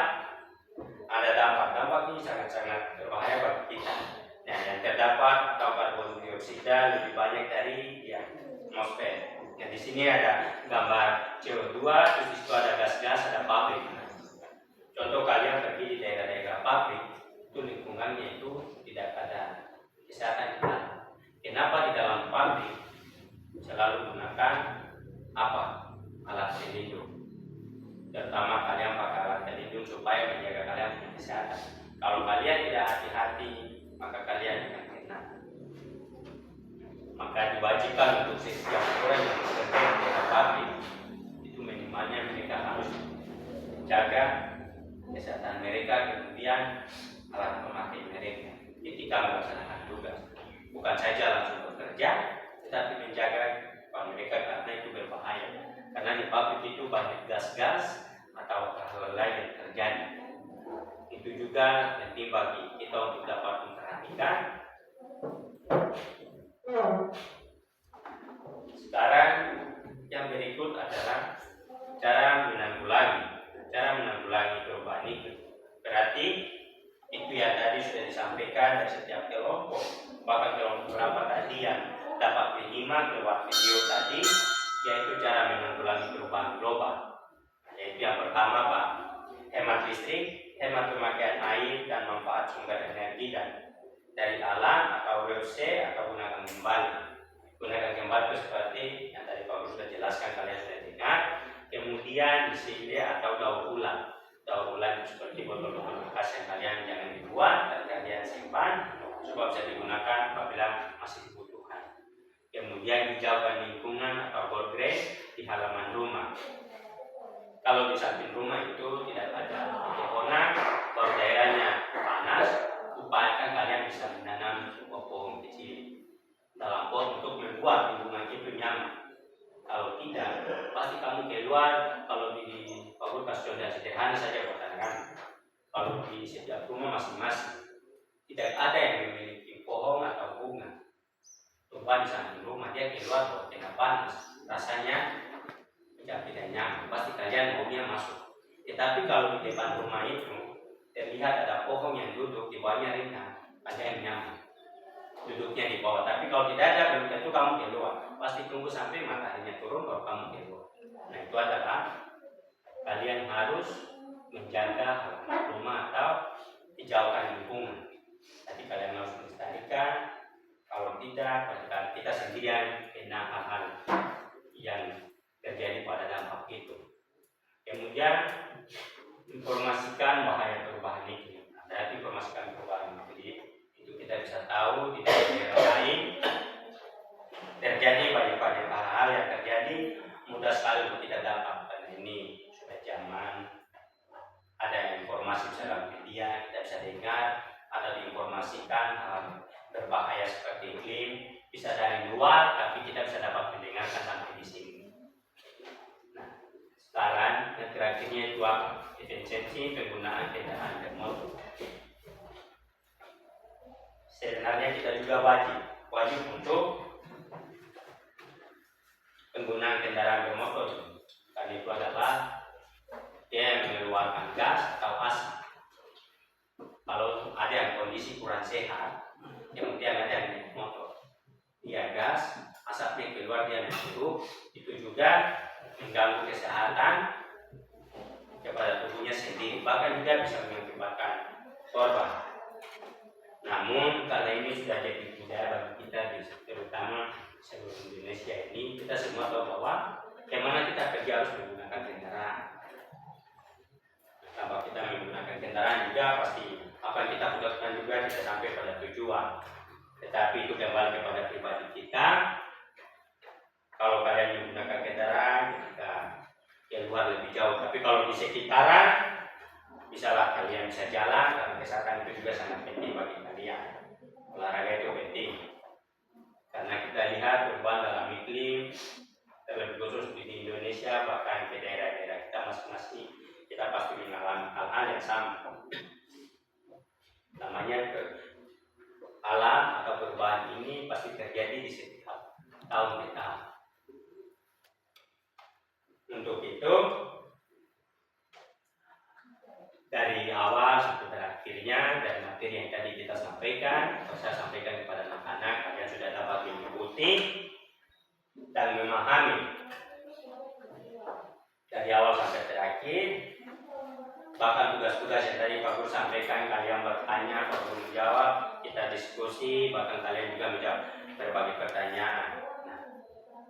Ada dampak ini sangat terdapat atau karbon dioksida lebih banyak dari atmosfer. Yang di sini ada gambar CO2, terus di situ ada gas-gas, ada pabrik. Contoh kalian pergi di daerah-daerah pabrik, itu lingkungannya itu tidak ada kesehatan kita. Kenapa di dalam pabrik selalu gunakan alat pelindung? Terutama kalian pakai alat pelindung supaya menjaga kalian punya kesehatan. Kalau kalian tidak hati-hati, maka kalian akan kena. Maka diwajibkan untuk setiap orang yang bekerja di daerah pabrik itu minimalnya mereka harus jaga kesehatan mereka, kemudian alat memakai mereka ketika melaksanakan tugas. Bukan saja langsung bekerja, tetapi menjaga kalau mereka karena itu berbahaya. Karena di pabrik itu banyak gas-gas atau hal lain yang terjadi. Itu juga penting bagi kita untuk dapat memperhatikan. Sekarang yang berikut adalah cara menanggulangi perubahan itu. Berarti itu yang tadi sudah disampaikan dari setiap kelompok, bahkan kelompok berapa tadi yang dapat menyimak lewat video tadi, yaitu cara menanggulangi perubahan global. Yaitu yang pertama Pak, hemat listrik, hemat pemakaian air dan manfaat sumber energi dan dari alam atau WC atau gunakan kembali. Gunakan kembali itu seperti yang tadi Pak Guru sudah jelaskan, kalian sudah dengar. Kemudian disini atau daur ulang. Daur ulang itu seperti botol-botol bekas yang kalian jangan dibuat dan kalian simpan supaya bisa digunakan apabila masih dibutuhkan. Kemudian hijaukan lingkungan atau border di halaman rumah. Kalau di samping rumah itu tidak ada pepohonan, kalau daerahnya panas, upayakan kalian bisa menanam sebuah pohon kecil dalam pot untuk membuat lingkungan itu nyaman. Kalau tidak, pasti kamu keluar. Kalau di fakultas contoh sederhana saja buat anak-anak. Kalau di setiap rumah masing-masing tidak ada yang memiliki pohon atau bunga tumbuhan di samping rumah, dia keluar buat kena panas, rasanya tidak nyaman. Pasti kalian maunya masuk. Tetapi kalau di depan rumah itu terlihat ada pohon yang duduk di bawahnya ringan, ada yang nyaman duduknya di bawah. Tapi kalau tidak ada, belum tentu kamu keluar. Pasti tunggu sampai mataharinya turun baru kamu keluar. Nah itu adalah kalian harus menjaga halaman rumah atau hijaukan lingkungan. Jadi kalian harus melestarikan. Kalau tidak, kita sendirian kena hal-hal yang terjadi pada dampak itu. Kemudian informasikan bahaya perubahan iklim. Berarti informasikan perubahan iklim itu kita bisa tahu di daerah lain terjadi banyak hal-hal yang terjadi, mudah sekali untuk kita dapat. Karena ini sudah zaman ada informasi bisa dalam media, kita bisa dengar atau diinformasikan hal berbahaya seperti iklim bisa dari luar, tapi kita bisa dapat mendengarkan sampai di sini. Nah, sekarang yang terakhirnya itu efisiensi penggunaan kendaraan bermotor. Sebenarnya kita juga wajib untuk penggunaan kendaraan bermotor, karena itu adalah dia mengeluarkan gas atau asap. Kalau ada yang kondisi kurang sehat, kemudian ada yang naik motor, dia gas, asapnya keluar, dia menghirup, itu juga mengganggu kesehatan kepada tubuhnya sendiri, bahkan juga bisa mengakibatkan korban. Namun karena ini sudah jadi budaya bagi kita, terutama seluruh Indonesia ini, kita semua tahu bahwa bagaimana kita pergi harus menggunakan kendaraan. Tanpa kita menggunakan kendaraan juga pasti apa yang kita butuhkan juga tidak sampai pada tujuan. Tetapi itu kembali kepada pribadi kita. Kalau kalian menggunakan kendaraan, kita keluar lebih jauh. Tapi kalau di sekitaran, bisalah kalian bisa jalan, karena kesehatan itu juga sangat penting bagi kalian. Olahraga itu penting. Karena kita lihat perubahan dalam iklim, terlebih khusus di Indonesia, bahkan ke daerah-daerah kita masing-masing, kita pasti mengalami hal-hal yang sama. Namanya alam atau perubahan ini pasti terjadi di setiap tahun ke tahun. Untuk itu, dari awal sampai terakhirnya dari materi yang tadi kita sampaikan, saya sampaikan kepada mengikuti dan memahami dari awal sampai terakhir. Bahkan tugas-tugas yang tadi Pak Guru sampaikan, kalian bertanya, Pak Guru menjawab, kita diskusi, bahkan kalian juga menjawab berbagai pertanyaan.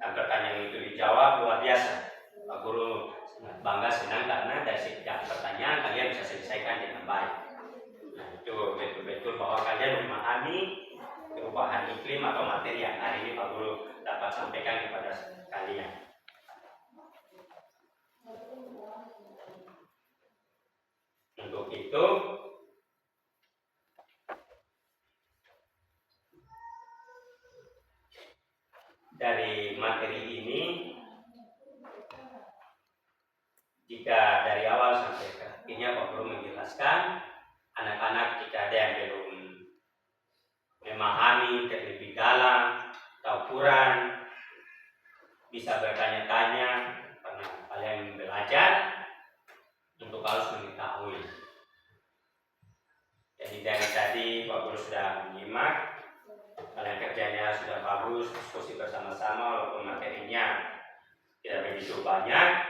Dan pertanyaan itu dijawab luar biasa. Pak Guru sangat bangga, senang karena dari setiap pertanyaan kalian bisa selesaikan dengan baik. Nah, itu betul-betul bahwa kalian memahami perubahan iklim atau materi yang hari ini Pak Guru dapat sampaikan kepada kalian. Untuk itu, dari materi ini, jika dari awal sampai ke akhirnya Pak Guru menjelaskan, anak-anak jika ada yang belum memahami terlebih dalam atau kurang, bisa bertanya-tanya karena kalian belajar untuk harus mengetahui. Jadi dari tadi Pak Guru sudah menyimak, kalian kerjanya sudah bagus, diskusi bersama-sama walaupun materinya tidak begitu banyak,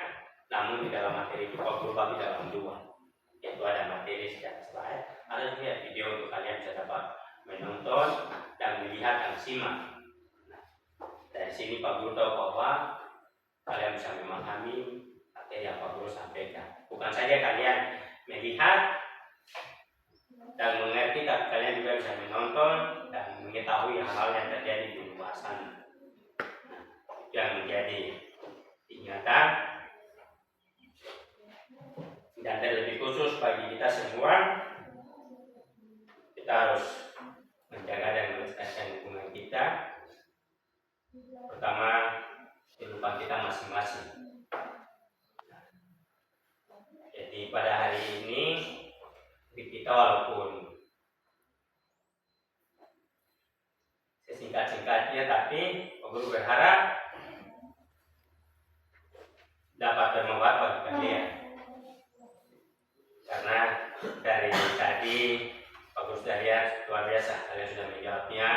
namun di dalam materi itu Pak Guru bagi dalam dua, yaitu ada materi secara slide, ada juga video untuk kalian bisa dapat menonton dan melihat dan simak. Nah, dari sini Pak Guru tahu bahwa kalian bisa memahami materi yang Pak Guru sampaikan. Bukan saja kalian melihat dan mengerti, tapi kalian juga bisa menonton dan mengetahui hal-hal yang terjadi di luar sana. Nah, yang menjadi ingatan dan terlebih khusus bagi kita semua, kita harus menjaga dan melestarikan lingkungan kita, pertama kehidupan kita masing-masing. Jadi pada hari ini kita walaupun sesingkat-singkatnya, tapi Pak Guru berharap dapat bermanfaat bagi kalian. Karena dari tadi Pak Guru sudah lihat luar biasa, kalian sudah menjawabnya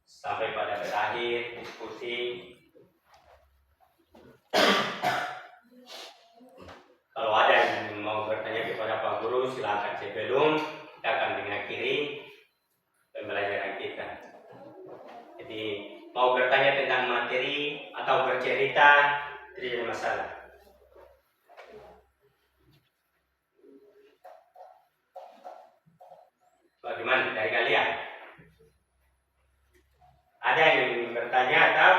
sampai pada berakhir diskusi. Kalau ada yang mau bertanya kepada Pak Guru, silakan. Sebelum kita akan mengakhiri pembelajaran kita. Jadi mau bertanya tentang materi atau bercerita, tidak ada masalah. Bagaimana dari kalian? Ada yang ingin bertanya atau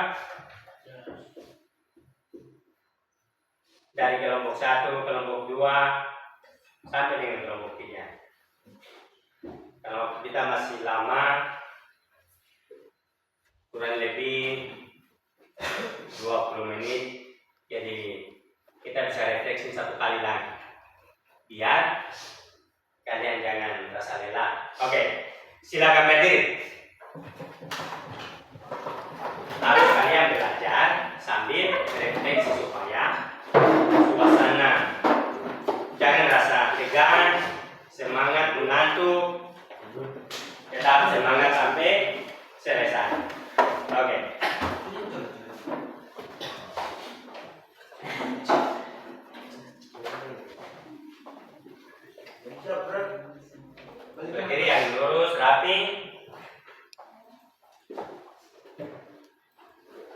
dari kelompok 1, kelompok 2 sampai dengan kelompok 3. Kalau kita masih lama, kurang lebih 20 menit, jadi kita bisa refleksi satu kali lagi, biar kalian jangan merasa lelah. Oke, silakan berdiri. Lalu kalian belajar sambil refleksi supaya suasana jangan rasa tegang, semangat mengantuk, tetap semangat sampai selesai. Oke. Berdiri yang lurus, rapi.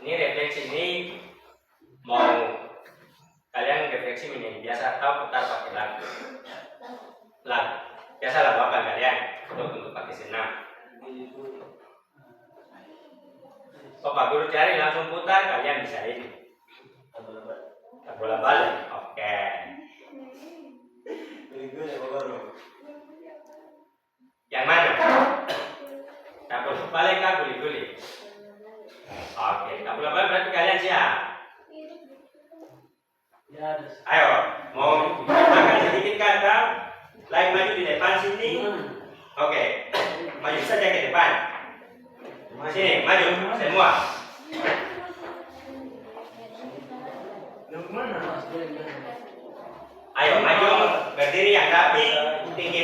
Ini refleksi ini mau kalian refleksi menjadi biasa atau putar pakai lagu. Lagu. Biasa lagu apa kalian? Untuk pakai senam. Kalau Pak Guru cari langsung putar, kalian bisa ini. Tak bola balik. Oke. Yang mana? Tak bola balik kah guli-guli? Oke, tak bola balik berarti kalian siap. Ayo, mau makan sedikit kah? Lain maju di depan sini. Oke, maju saja ke depan. Sini, maju semua. Ayo maju, berdiri yang rapi, tinggi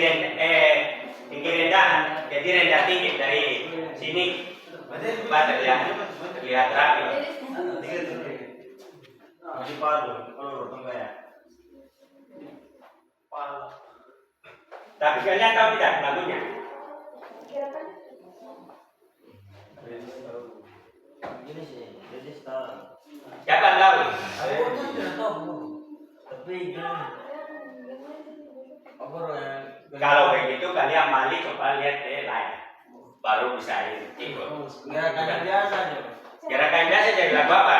rendah, jadi rendah tinggi dari sini. Pak terlihat rapi.
Masih padu, kalau bertemu ya.
Tapi kalian tahu tidak lagunya?
Kira-kira
Ini sih, jadi star.
Siapa yang tahu?
Aku tidak tahu. Tapi gini, apa yang
Kalau begitu kalian balik coba lihat lain, baru bisa ikut.
gerakan biasa aja.
Gerakan biasa jadi lagu apa?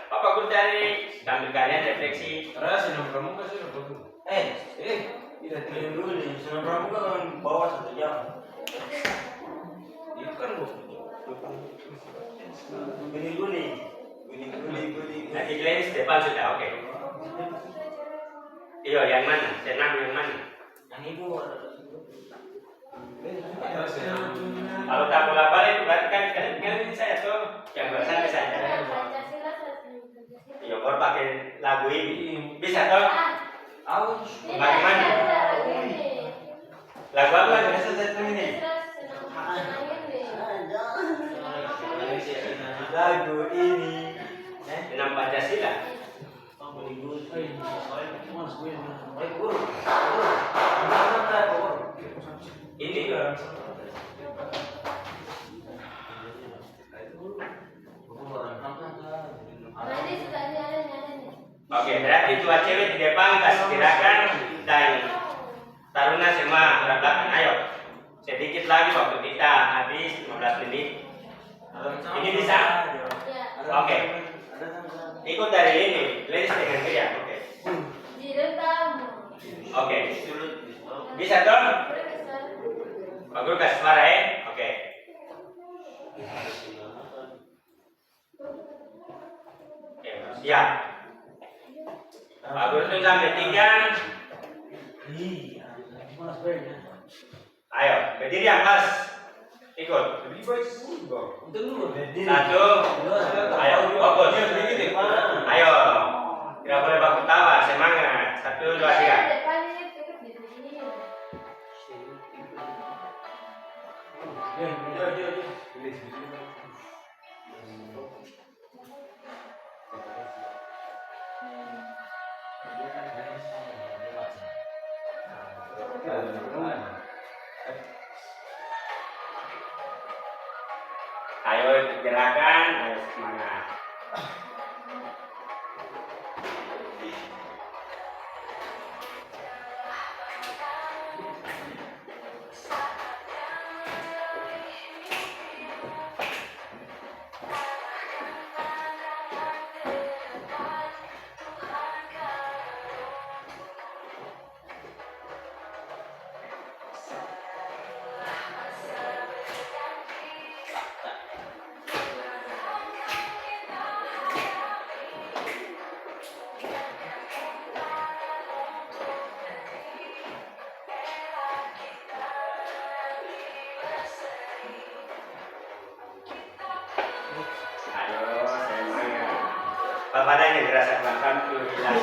Apa gue cari sambil kalian refleksi.
Tidak keliling dulu nih. Senam pramuka kan bawa 1 jam. Itu kan guni-guni.
Nanti kalian di depan sudah oke. Iyo yang mana? Senam yang mana?
Yang ibu
Kalau tak bola balik itu berarti kan kalian bisa ya tuh yang berasal bisa ya.
Pancasila Pancasila.
Iyo baru pakai lagu ini bisa tuh. Bagaimana? Lagu apa?
lagu ini.
Senam Pancasila. Ini oke, berarti dua cewek di depan kasih gerakan dan taruna semua ke belakang. Ayo, sedikit lagi waktu kita habis 15 menit. Ini bisa? Oke. Ikut dari ini, list dengan dia. Oke. Oke. Bisa dong? Pak Guru kasih suara ya? Oke. Siap. Pak Guru itu sampai 3. Ayo, berdiri yang pas. Ikut. 1. Ayo, fokus. Ayo. Tidak boleh baku tawa, semangat. 1, 2, 3. Ayo gerakan, ayo semangat. Badannya dirasa pelan-pelan itu hilang.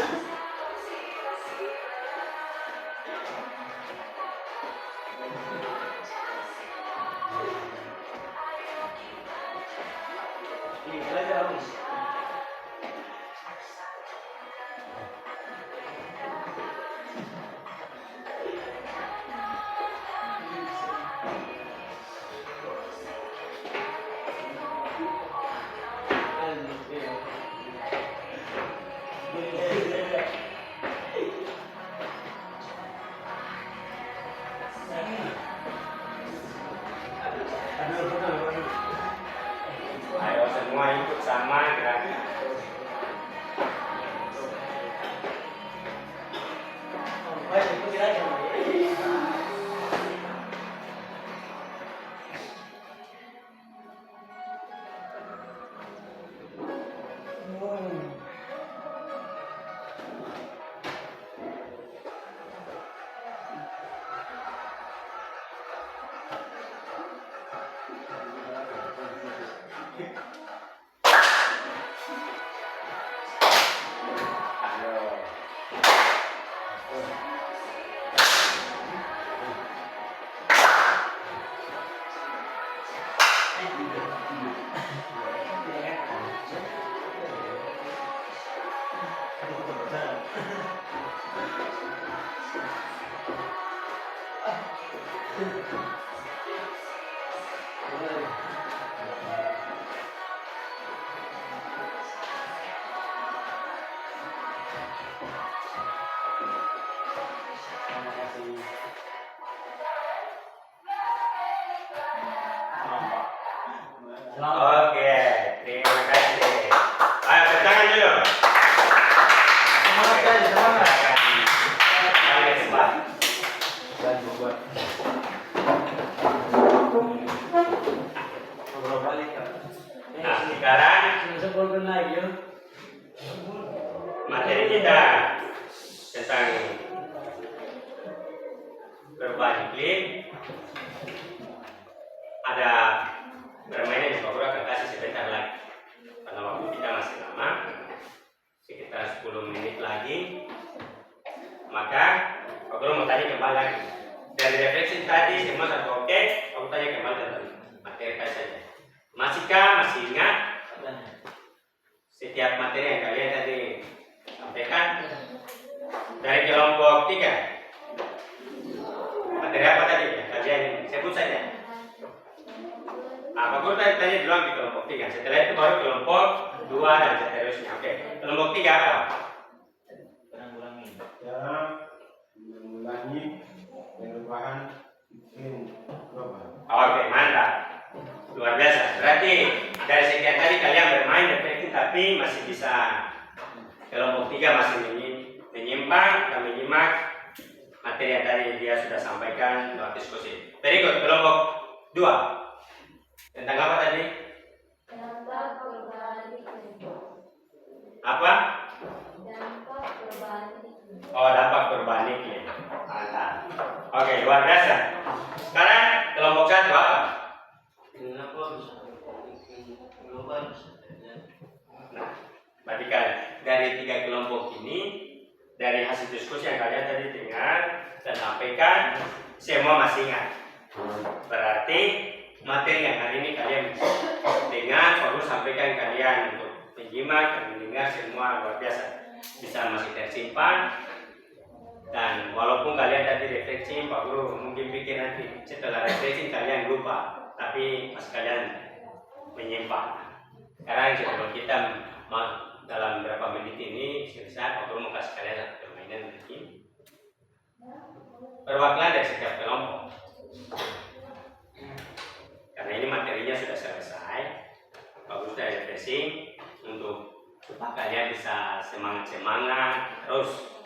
Ayo semua ikut sama gerakan.
Selamat.
Oke, terima kasih. Ayo tangan dulu.
Semangat guys, semangat.
Oke, semangat.
Dan buat ngobrol balik kan.
Nah, sekarang
Sebelum lagi yuk.
materi kita tentang perubahan iklim. Ada permainan yang Pak Guru akan kasih sebentar lagi. Karena waktu kita masih lama, sekitar 10 menit lagi. Maka Pak Guru mau tanya kembali lagi. Dari refleksi tadi semua satu oke, aku tanya kembali tentang materi saja. Masih ingat setiap materi yang kalian tadi sampaikan dari kelompok 3? Materi apa tadi ya? Kalian sebut saja. Pak Guru tanya dulu di kelompok 3. Setelah itu baru kelompok 2 dan seterusnya. Oke. Kelompok 3 apa?
Mengulangi perubahan iklim global.
Oke, mantap. Luar biasa. Berarti dari sekian tadi kalian bermain efektif tapi masih bisa. Kelompok 3 masih menyimpang dan menyimak materi yang tadi dia sudah sampaikan lewat diskusi. Berikut kelompok 2. Tentang apa tadi?
Dampak perubahan iklim.
Apa?
Dampak perubahan iklim.
Oh, dampak perubahan iklim. Mantap. Oke, luar biasa. Sekarang kelompok 1 apa?
Kenapa bisa iklim global bisa terjadi?
Nah, berarti kan dari 3 kelompok ini, dari hasil diskusi yang kalian tadi dengar dan sampaikan, semua masih ingat. Berarti materi yang hari ini kalian dengar, perlu sampaikan kalian untuk menyimak dan mendengar semua luar biasa. Bisa masih tersimpan. Dan walaupun kalian tadi refleksi, Pak Guru mungkin pikir nanti setelah refleksi kalian lupa, tapi pas kalian menyimpang. Sekarang sebelum kita dalam beberapa menit ini selesai, Pak Guru mau kasih kalian satu permainan lagi. Perwakilan dari setiap kelompok. Karena ini materinya sudah selesai, Pak Guru sudah refreshing untuk supaya kalian bisa semangat terus.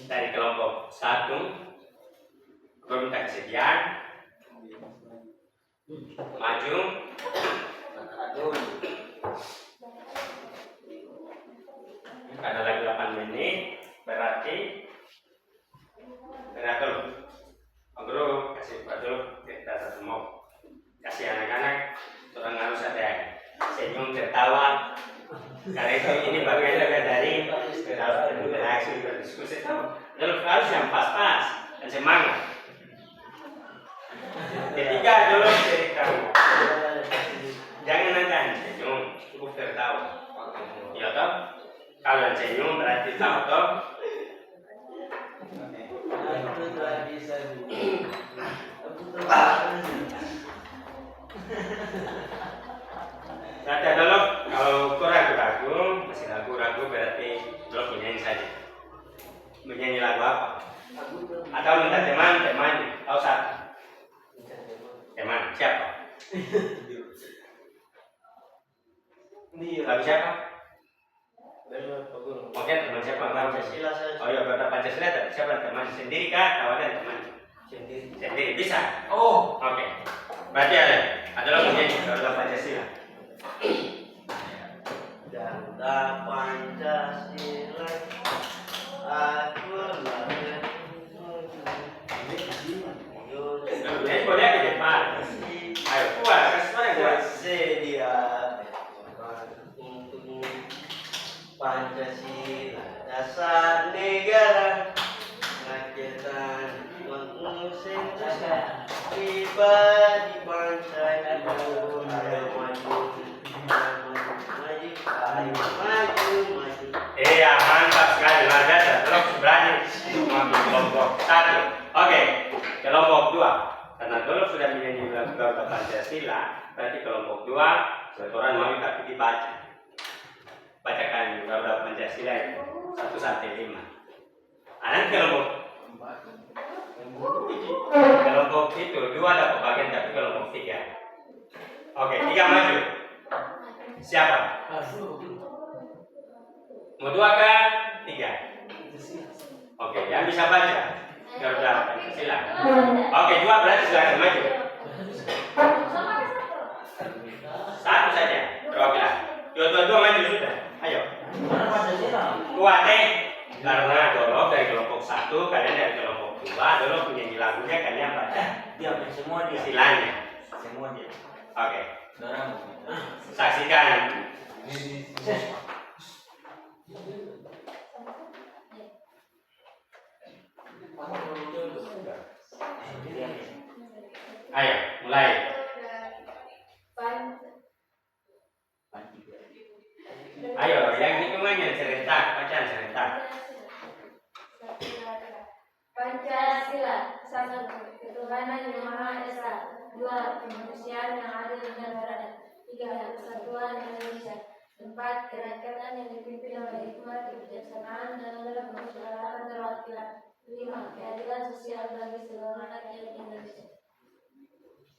Dari kelompok 1, Guru minta kesediaan, maju. Karena lagi 8 menit, berarti dulu. Guru kasih dulu kita semua, kasih anak-anak orang harus ada senyum tertawa. Karena itu ini bagian dari interaksi berdiskusi. Harus yang pas-pas dan semangat. Ketiga dulu dari kamu, jangan ada senyum, cukup tertawa. Ya toh? Kalau senyum berarti tahu toh. Nanti dulu kalau ragu-ragu, masih ragu-ragu berarti dulu menyanyi saja. Menyanyi lagu apa? Atau minta teman, tahu satu. Teman siapa? Lagu siapa? Oke, teman siapa?
Pancasila saja.
Oh iya, kata Pancasila siapa teman? Sendiri kah? Atau ada teman? Sendiri bisa.
Oh,
Oke. Berarti adalah menyanyi kalau Pancasila.
Data Pancasila, aku lahir.
Ini boleh di depan. Ayo keluar, kasih suara yang kuat.
Sedia untukmu Pancasila, dasar negara, rakyatan manusia, tiba di bangsa itu, ayo maju, maju.
Iya, mantap sekali, luar biasa. Terus berani mengambil kelompok 1. Oke, kelompok 2. Karena dulu sudah menyanyi lagu Pancasila, berarti kelompok 2 setoran mau tapi dibaca. Bacakan Garuda Pancasila itu 1-5. Nanti kelompok itu 2 ada pembagian tapi kelompok 3. Oke, 3 maju. Siapa? Mau 2 kan? 3. Oke, yang bisa baca. Garuda Pancasila. Oke, 2 berarti silakan maju. Satu saja. Perwakilan. Dua maju sudah. Ayo. Kuat karena Dolo dari kelompok 1, kalian dari kelompok 2. Dolo penyanyi lagunya, kalian baca.
Dia semua dia.
Silanya.
Semua dia.
Oke.
Dorang.
Saksikan. Ayo, mulai. Ayo, yang hitungannya serentak, bacaan serentak.
Pancasila. 1. Ketuhanan yang Maha Esa. 2. Kemanusiaan yang adil dan beradab. 3. Persatuan Indonesia. 4. Kerakyatan yang dipimpin oleh hikmat, kebijaksanaan, dan kemusyawaratan terwakilan. 5. Keadilan sosial bagi seluruh rakyat Indonesia.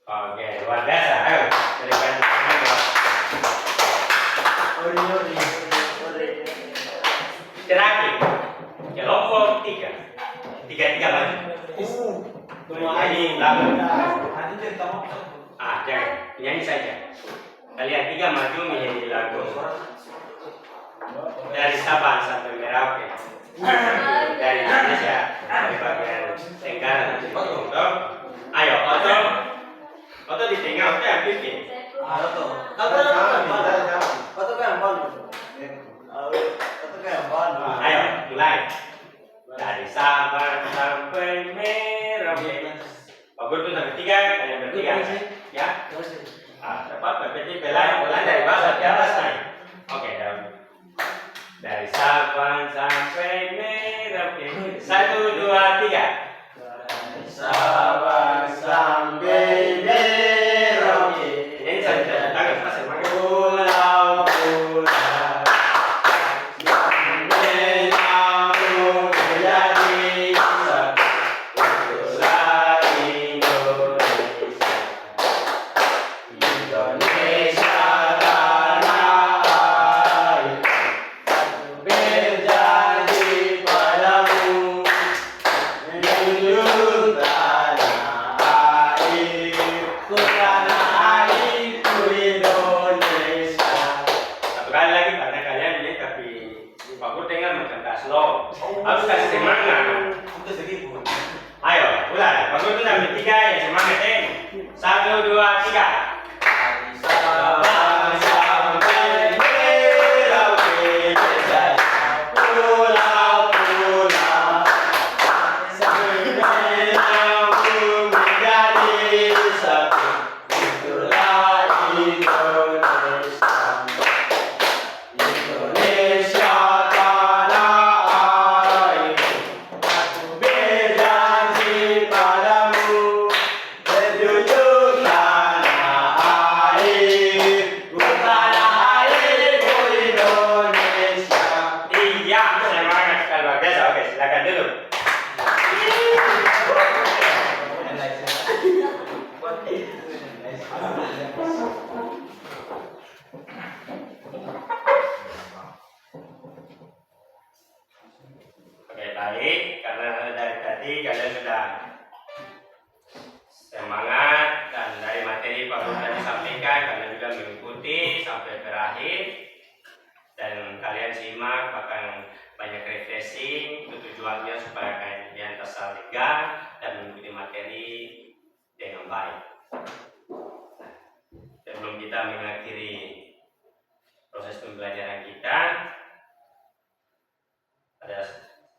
Oke, luar biasa. Ayo, berikan. Terakhir, kelompok 3. 3 maju. Penyanyi lagu. Jangan, penyanyi saja. Kalian 3 maju menyanyi lagu. Dari Sabang sampai Merauke. Dari Indonesia, dari bagian Tenggara nanti Oto. Ayo, Oto di tengah, Oto yang bikin. Ayo, mulai. Dari Sabang sampai Merauke. Pak Guru itu sampai 3, kalian bertiga. Ya? Cepat, berarti pelan dari bawah ke atas naik. Oke, dari Sabang sampai Merauke. 1, 2, 3.
Sabang sampai Merauke.
Ini saya tangan pas sebagai
Pulau-pulau menyambung menjadi satu. Itulah Indonesia. Indonesia tanah air. Berjanji padamu menjunjung tanah airku, tanah airku Indonesia.
satu kali lagi karena kalian ini tapi Pak Guru dengar macam tak slow. Harus kasih semangat. Ayo, mulai. Pak Guru itu sampai 3 yang semangat 1, 2, 3.
Sabang sampai Merauke menjadi pulau-pulau menyambung menjadi satu. Itulah Indonesia. Indonesia tanah air. Aku berjanji padamu menjunjung tanah airku, tanah airku Indonesia.
Iya, semangat sekali luar biasa. Oke, silakan dulu. Oke, baik. Karena dari tadi kalian sudah semangat dan dari materi Pak Guru tadi sampaikan, kalian juga mengikuti sampai berakhir dan kalian simak bahkan banyak refreshing. Itu tujuannya supaya kalian terasa lega dan mengikuti materi dengan baik. Sebelum kita mengakhiri proses pembelajaran kita, pada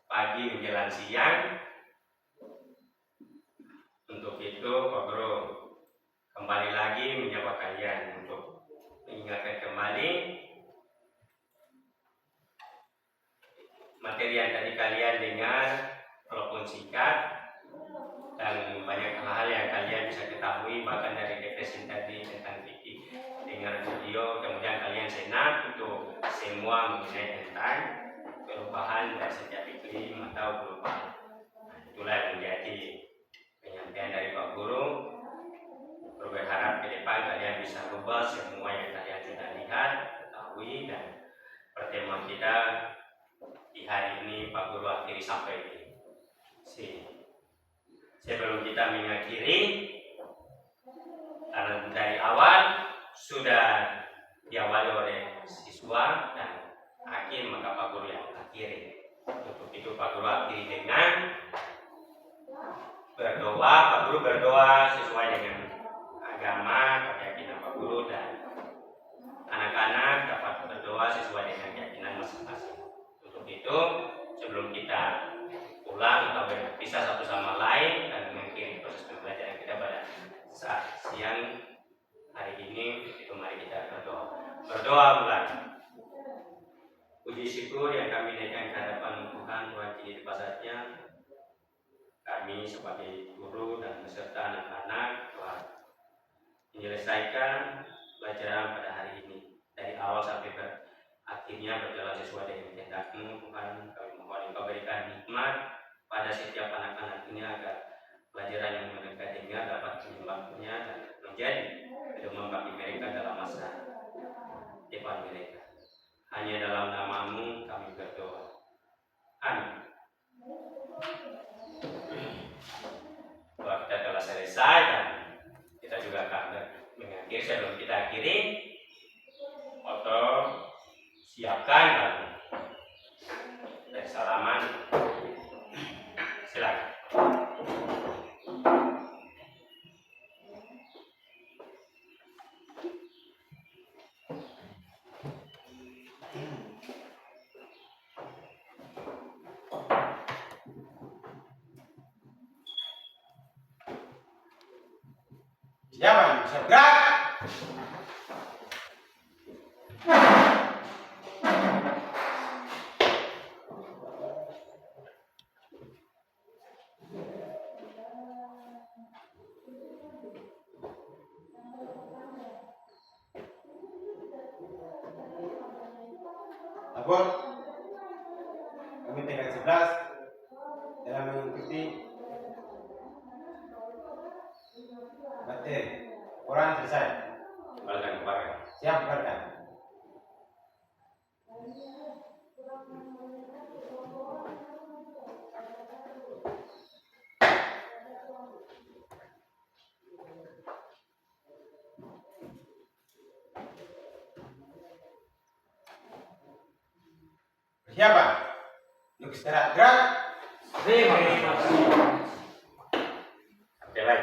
pagi menjelang siang, untuk itu Pak Guru kembali lagi menyapa kalian untuk mengingatkan kembali materi yang tadi kalian dengar, walaupun singkat dan banyak hal-hal yang kalian bisa ketahui bahkan dari refreshing tadi tentang fikih, dengar video, kemudian kalian senang untuk semua mengenai tentang perubahan dari setiap iklim atau global. Itulah yang menjadi penyampaian dari Pak Guru. berharap ke depan kalian bisa rubah semua yang kalian sudah lihat, ketahui, dan pertemuan kita di hari ini Pak Guru akhiri sampai di sini. Sebelum kita mengakhiri, karena dari awal sudah diawali oleh siswa dan hakim, maka Pak Guru yang akhiri. Untuk itu Pak Guru akhiri dengan berdoa. Pak Guru berdoa sesuai dengan agama, keyakinan Pak Guru, dan anak-anak dapat berdoa sesuai dengan keyakinan masing-masing. Untuk itu, sebelum kita pulang atau berpisah satu sama lain dan mengakhiri proses pembelajaran kita pada saat siang hari ini, itu mari kita berdoa. Berdoa mulai. Puji syukur yang kami naikkan ke hadapan Tuhan, Tuhan kini saja kami sebagai guru dan beserta anak-anak telah menyelesaikan pelajaran pada hari ini dari awal sampai akhirnya berjalan sesuai dengan kehendak-Mu. Tuhan, kami mohon Engkau berikan hikmat pada setiap anak-anak ini agar pelajaran yang mereka dengar dapat menyembahnya dan menjadi pedoman bagi mereka dalam masa depan mereka. Hanya dalam nama-Mu kami berdoa. Amin. Doa kita telah selesai dan kita juga akan mengakhiri. Sebelum kita akhiri, foto siapkan dan bersalaman. Silakan.
Jaman, seberat. Abon, kami tingkat 11 dalam mengikuti materi. Quran selesai.
Kembalikan kepada
Siap, keluarkan. Persiapan. Untuk istirahat gerak.
Terima kasih.
Oke, baik.